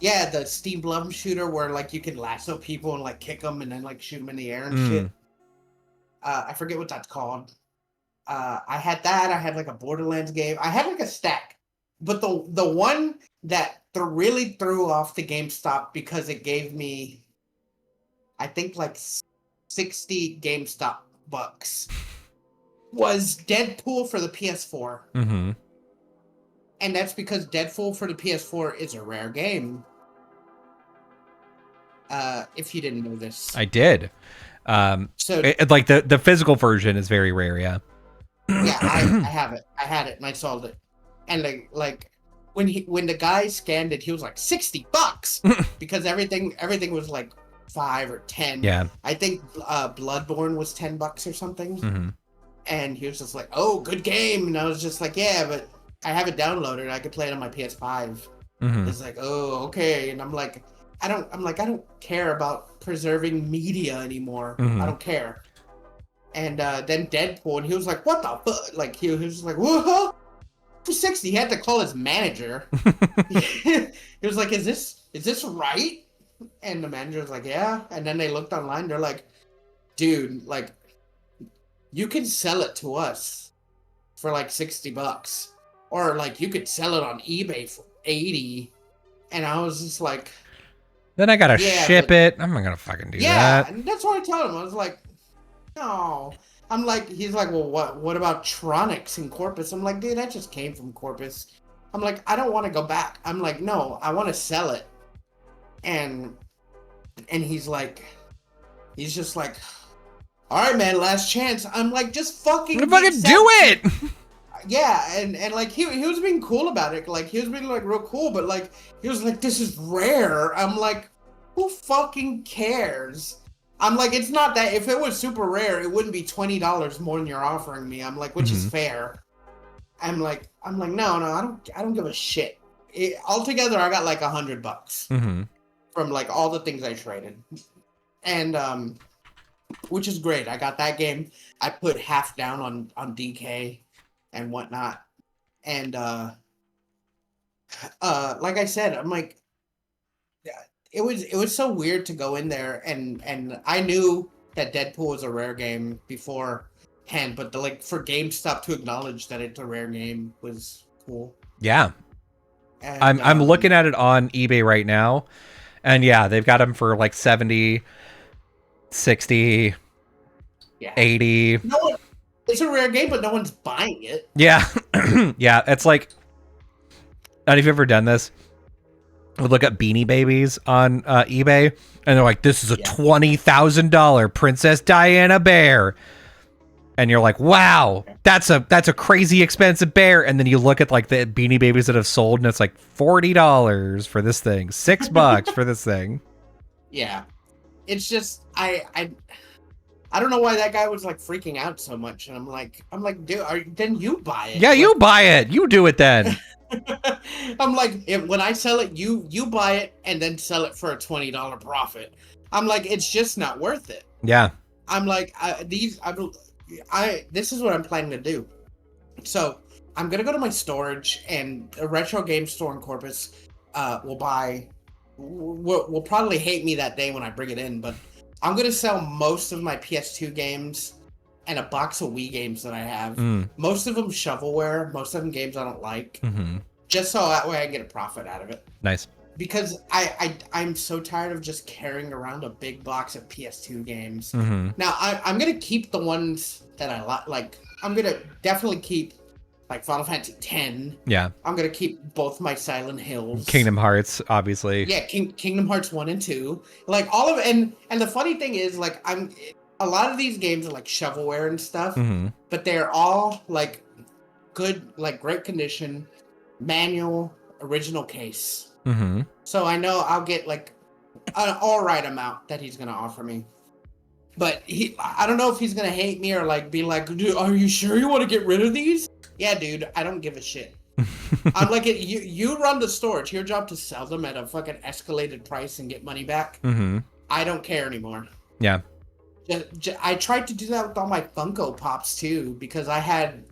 Yeah, the Steve Blum shooter where like you can lasso people and like kick them and then like shoot them in the air and shit. I forget what that's called. I had that. I had like a Borderlands game. I had like a stack, but the one that really threw off the GameStop because it gave me, I think like 60 GameStop bucks, was Deadpool for the PS4. And that's because Deadpool for the PS4 is a rare game. If you didn't know this. I did. So like the physical version is very rare, yeah. Yeah, I have it. I had it and I sold it. And like when the guy scanned it, he was like $60 because everything was like 5 or 10. Yeah. I think Bloodborne was $10 or something. And he was just like, "Oh, good game." And I was just like, "Yeah, but I have it downloaded. I could play it on my PS5." It's like, "Oh, okay." And I'm like, I don't care about preserving media anymore. I don't care. And then Deadpool, and he was like, "What the fuck?" Like he was just like, "Whoa!" For 60, he had to call his manager. He was like, "Is this right?" And the manager was like, "Yeah." And then they looked online. They're like, "Dude, like, you can sell it to us for like $60, or like you could sell it on eBay for 80." And I was just like, then I gotta ship it. I'm not gonna fucking do that. Yeah, and that's what I told him. I was like, no. I'm like, he's like, well, what about Tronics in Corpus? I'm like, dude, that just came from Corpus. I'm like, I don't want to go back. I'm like, no, I want to sell it. And he's just like, all right, man, last chance. I'm like, just fucking do it. Yeah, and like he was being cool about it. Like he was being like real cool, but like he was like, this is rare. I'm like, who fucking cares? I'm like, it's not that. If it was super rare, it wouldn't be $20 more than you're offering me. I'm like, which is fair. I'm like, no, I don't give a shit. Altogether, I got like $100 from like all the things I traded, and which is great. I got that game. I put half down on DK and whatnot, and like I said, I'm like, it was so weird to go in there, and I knew that Deadpool was a rare game beforehand, but like for GameStop to acknowledge that it's a rare game was cool. Yeah, and, I'm looking at it on eBay right now, and yeah, they've got them for like 70, 60, 80. No, it's a rare game, but no one's buying it. Yeah, yeah, it's like, have you ever done this? would look up Beanie Babies on eBay, and they're like, "This is a $20,000 Princess Diana bear," and you're like, "Wow, that's a crazy expensive bear." And then you look at like the Beanie Babies that have sold, and it's like $40 for this thing, $6 for this thing. Yeah, it's just I don't know why that guy was like freaking out so much, and I'm like, dude, then you buy it. Yeah, like, you buy it. You do it then. I'm like, when I sell it, you buy it and then sell it for a $20 profit. I'm like, it's just not worth it. Yeah. I'm like, this is what I'm planning to do. So I'm gonna go to my storage, and a retro game store in Corpus will probably hate me that day when I bring it in, but I'm gonna sell most of my PS2 games and a box of Wii games that I have. Most of them shovelware, most of them games I don't like. Just so that way I get a profit out of it. Nice. Because I'm so tired of just carrying around a big box of PS2 games. Now I'm gonna keep the ones that I like. Like I'm gonna definitely keep like Final Fantasy X. Yeah. I'm gonna keep both my Silent Hills. Kingdom Hearts, obviously. Yeah, Kingdom Hearts 1 and 2. Like all of it, and the funny thing is, like a lot of these games are like shovelware and stuff, but they're all like good, like great condition, manual, original case. So I know I'll get like an all right amount that he's gonna offer me. But I don't know if he's gonna hate me or like be like, dude, are you sure you want to get rid of these? Yeah, dude, I don't give a shit. I'm like, you run the store. It's your job to sell them at a fucking escalated price and get money back. I don't care anymore. Yeah. I tried to do that with all my Funko Pops too, because I had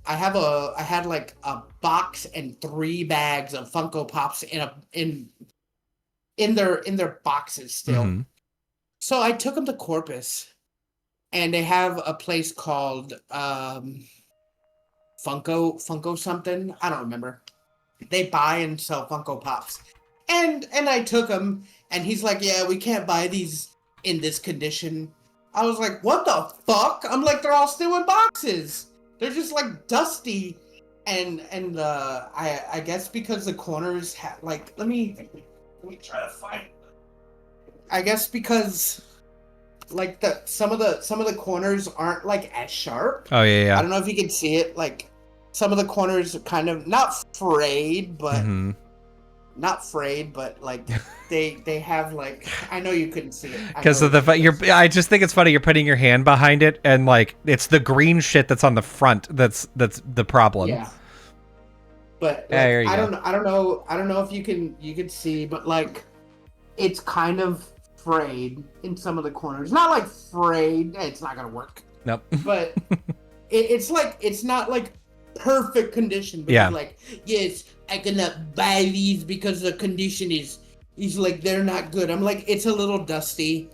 like a box and 3 bags of Funko Pops in their boxes still. So I took them to Corpus, and they have a place called Funko something. I don't remember. They buy and sell Funko Pops, and I took them, and he's like, "Yeah, we can't buy these in this condition." I was like, "What the fuck?" I'm like, "They're all still in boxes. They're just like dusty," and I guess because the corners had like let me try to find. I guess because like some of the corners aren't like as sharp. Oh yeah. I don't know if you can see it. Like some of the corners are kind of not frayed, but like they have like I know you couldn't see it because of the I just think it's funny you're putting your hand behind it and like it's the green shit that's on the front that's the problem. Yeah. But like, I don't know if you can see, but like it's kind of frayed in some of the corners. Not like frayed. It's not gonna work. Nope. But it's like it's not like perfect condition. But like, yes, I cannot buy these because the condition is like they're not good. I'm like, it's a little dusty,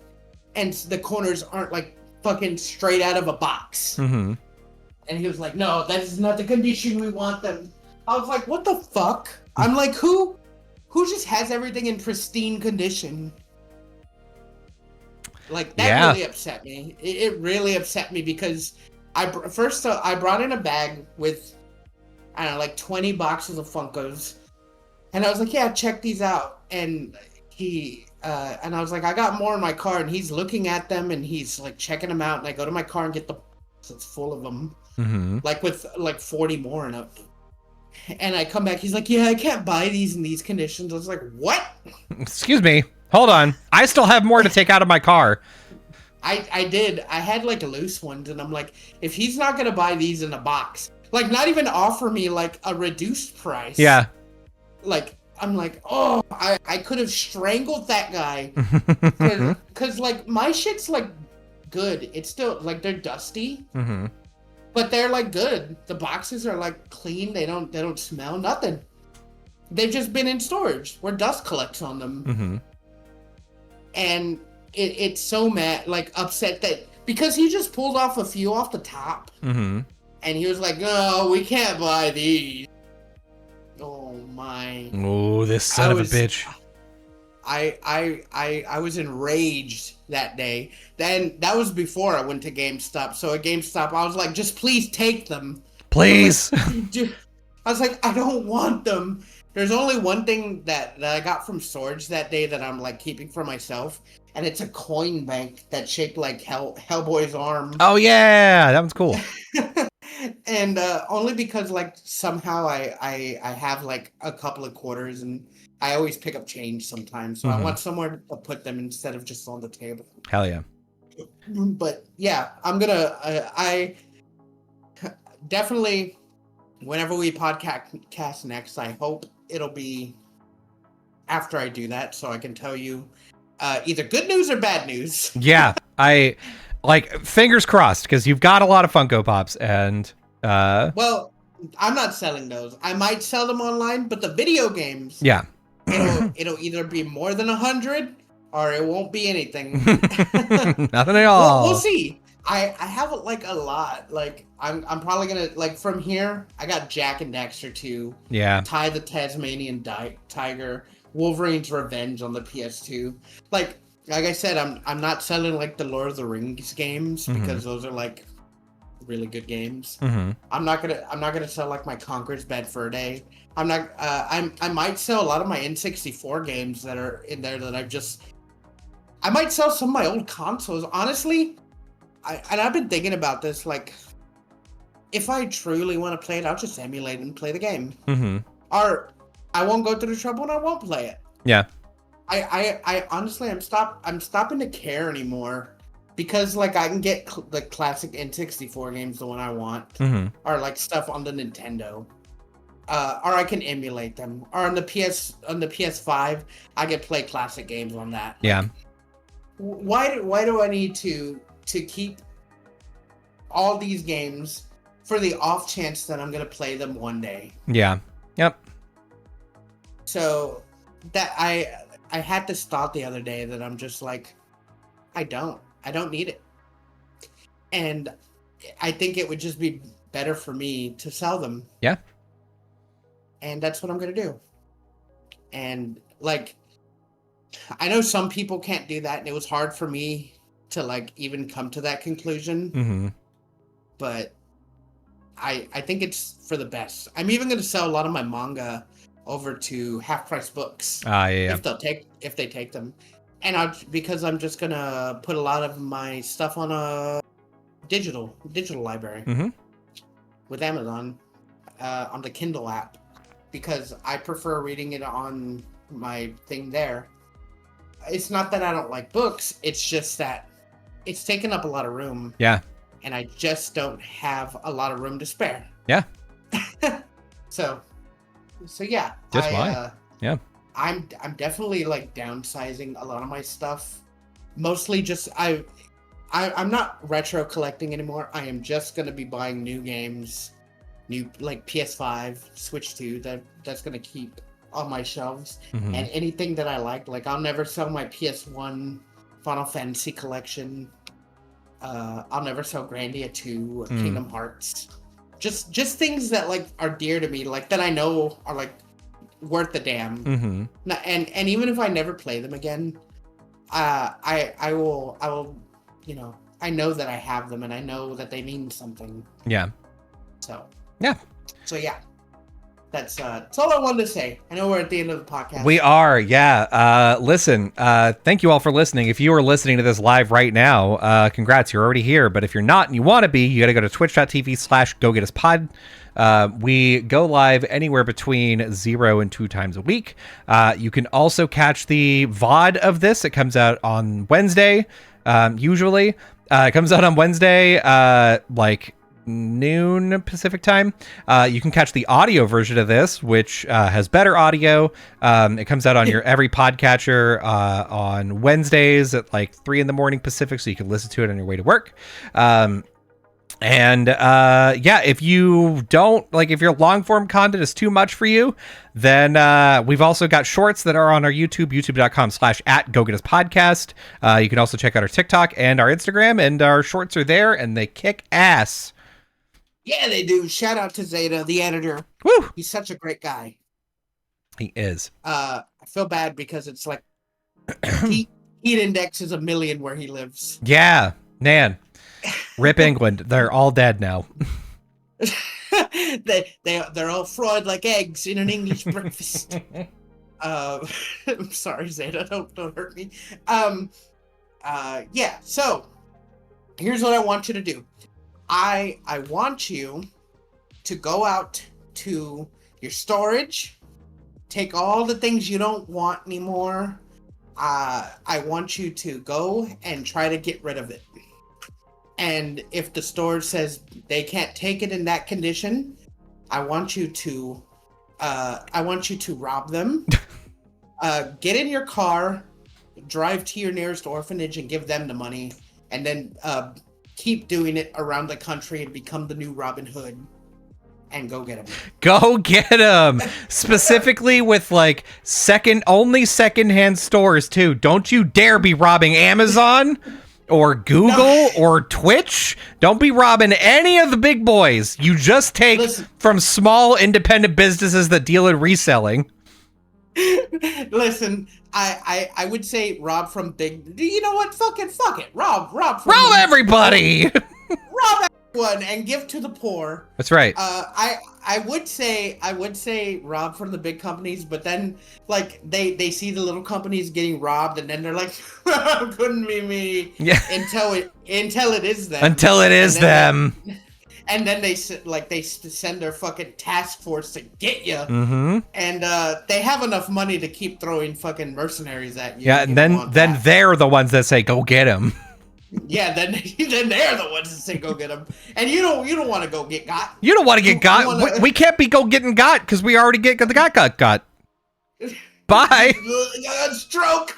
and the corners aren't like fucking straight out of a box. And he was like, no, that is not the condition we want them. I was like, what the fuck? I'm like, who just has everything in pristine condition? Like that really upset me. It really upset me because I brought in a bag with I don't know like 20 boxes of Funkos, and I was like, yeah, check these out. And he and I was like, I got more in my car, and he's looking at them and he's like checking them out. And I go to my car and get the box that's full of them, like with like 40 more in it. And I come back, he's like, yeah, I can't buy these in these conditions. I was like, what? Excuse me. Hold on. I still have more to take out of my car. I did. I had like loose ones, and I'm like, if he's not gonna buy these in a box, like not even offer me like a reduced price. Yeah. Like I'm like, oh, I could have strangled that guy. Cause like my shit's like good. It's still like they're dusty. But they're like good. The boxes are like clean. They don't smell nothing. They've just been in storage where dust collects on them. And it's so mad, like upset that because he just pulled off a few off the top. And he was like, no, we can't buy these. Oh my. Oh, this son of a bitch. I was enraged that day. Then that was before I went to GameStop. So at GameStop, I was like, just please take them. Please. I was like, I don't want them. There's only one thing that I got from storage that day that I'm like keeping for myself, and it's a coin bank that's shaped like Hellboy's arm. Oh yeah, that one's cool. And only because like somehow I have like a couple of quarters, and I always pick up change sometimes, so I want somewhere to put them instead of just on the table. Hell yeah. But yeah, I'm gonna I definitely, whenever we podcast next, I hope it'll be after I do that, so I can tell you either good news or bad news. Yeah, I like fingers crossed because you've got a lot of Funko Pops, and well, I'm not selling those. I might sell them online, but the video games, yeah, it'll either be more than 100 or it won't be anything. Nothing at all. We'll see. I have like a lot. Like I'm probably gonna like from here. I got Jack and Daxter 2. Yeah. Ty the Tasmanian Tiger. Wolverine's Revenge on the PS2. Like I said, I'm not selling like the Lord of the Rings games because those are like really good games. I'm not gonna sell like my Conqueror's Bad Fur Day. I'm not. I might sell a lot of my N64 games that are in there that I might sell some of my old consoles. Honestly, I've been thinking about this. Like, if I truly want to play it, I'll just emulate and play the game. Or I won't go through the trouble and I won't play it. Yeah. I honestly, I'm stopping to care anymore because like I can get the classic N64 games, the one I want, or like stuff on the Nintendo. Or I can emulate them. Or on the PS5, I can play classic games on that. Yeah. Why do I need to keep all these games for the off chance that I'm gonna play them one day? Yeah. Yep. So that I had this thought the other day that I'm just like, I don't need it, and I think it would just be better for me to sell them. Yeah. And that's what I'm gonna do. And like, I know some people can't do that, and it was hard for me to like even come to that conclusion. But I think it's for the best. I'm even gonna sell a lot of my manga over to Half Price Books. Yeah. If they take them, and because I'm just gonna put a lot of my stuff on a digital library with Amazon on the Kindle app, because I prefer reading it on my thing there. It's not that I don't like books, it's just that it's taken up a lot of room. Yeah. And I just don't have a lot of room to spare. Yeah. So yeah. Just why? Yeah. I'm definitely like downsizing a lot of my stuff. Mostly just I'm not retro collecting anymore. I am just gonna be buying new games, new like PS5, Switch 2 that's gonna keep on my shelves, and anything that I like I'll never sell my PS1 Final Fantasy collection. I'll never sell Grandia 2 or Kingdom Hearts. Just things that like are dear to me, like that I know are like worth the damn. And even if I never play them again, I will, you know, I know that I have them and I know that they mean something. Yeah. So yeah. That's all I wanted to say. I know we're at the end of the podcast. We are, yeah. Listen, thank you all for listening. If you are listening to this live right now, congrats, you're already here. But if you're not and you want to be, you got to go to twitch.tv/GoGetUsPod. We go live anywhere between 0 and 2 times a week. You can also catch the VOD of this. It comes out on Wednesday, usually. It comes out on Wednesday, like noon Pacific time. You can catch the audio version of this, which has better audio. It comes out on your every podcatcher on Wednesdays at like 3 a.m. Pacific, so you can listen to it on your way to work. Yeah, if you don't like, if your long form content is too much for you, then we've also got shorts that are on our youtube.com/@GoGetUsPodcast. You can also check out our TikTok and our Instagram, and our shorts are there and they kick ass. Yeah, they do. Shout out to Zeta, the editor. Woo! He's such a great guy. He is. I feel bad because it's like heat index is 1 million where he lives. Yeah, man. Rip England. They're all dead now. they're all fried like eggs in an English breakfast. I'm sorry, Zeta, don't hurt me. Yeah. So here's what I want you to do. I want you to go out to your storage, take all the things you don't want anymore. I want you to go and try to get rid of it. And if the storage says they can't take it in that condition, I want you to rob them. Get in your car, drive to your nearest orphanage and give them the money, and then keep doing it around the country and become the new Robin Hood. And go get them. Go get them. Specifically with like secondhand stores too. Don't you dare be robbing Amazon or Google or Twitch. Don't be robbing any of the big boys. You just take from small independent businesses that deal in reselling. Listen, I would say rob from big. You know what? Fuck it. Rob everybody. Rob everyone and give to the poor. That's right. I would say rob from the big companies, but then like they see the little companies getting robbed, and then they're like, couldn't be me. Yeah. Until it is them. Until it is them. And then they send their fucking task force to get you. Mm-hmm. And they have enough money to keep throwing fucking mercenaries at you. Yeah, and then they're the ones that say, go get him. Yeah, then they're the ones that say go get him. And you don't want to go get got. You don't want to get got. We can't be getting got because we already got. Bye. Stroke.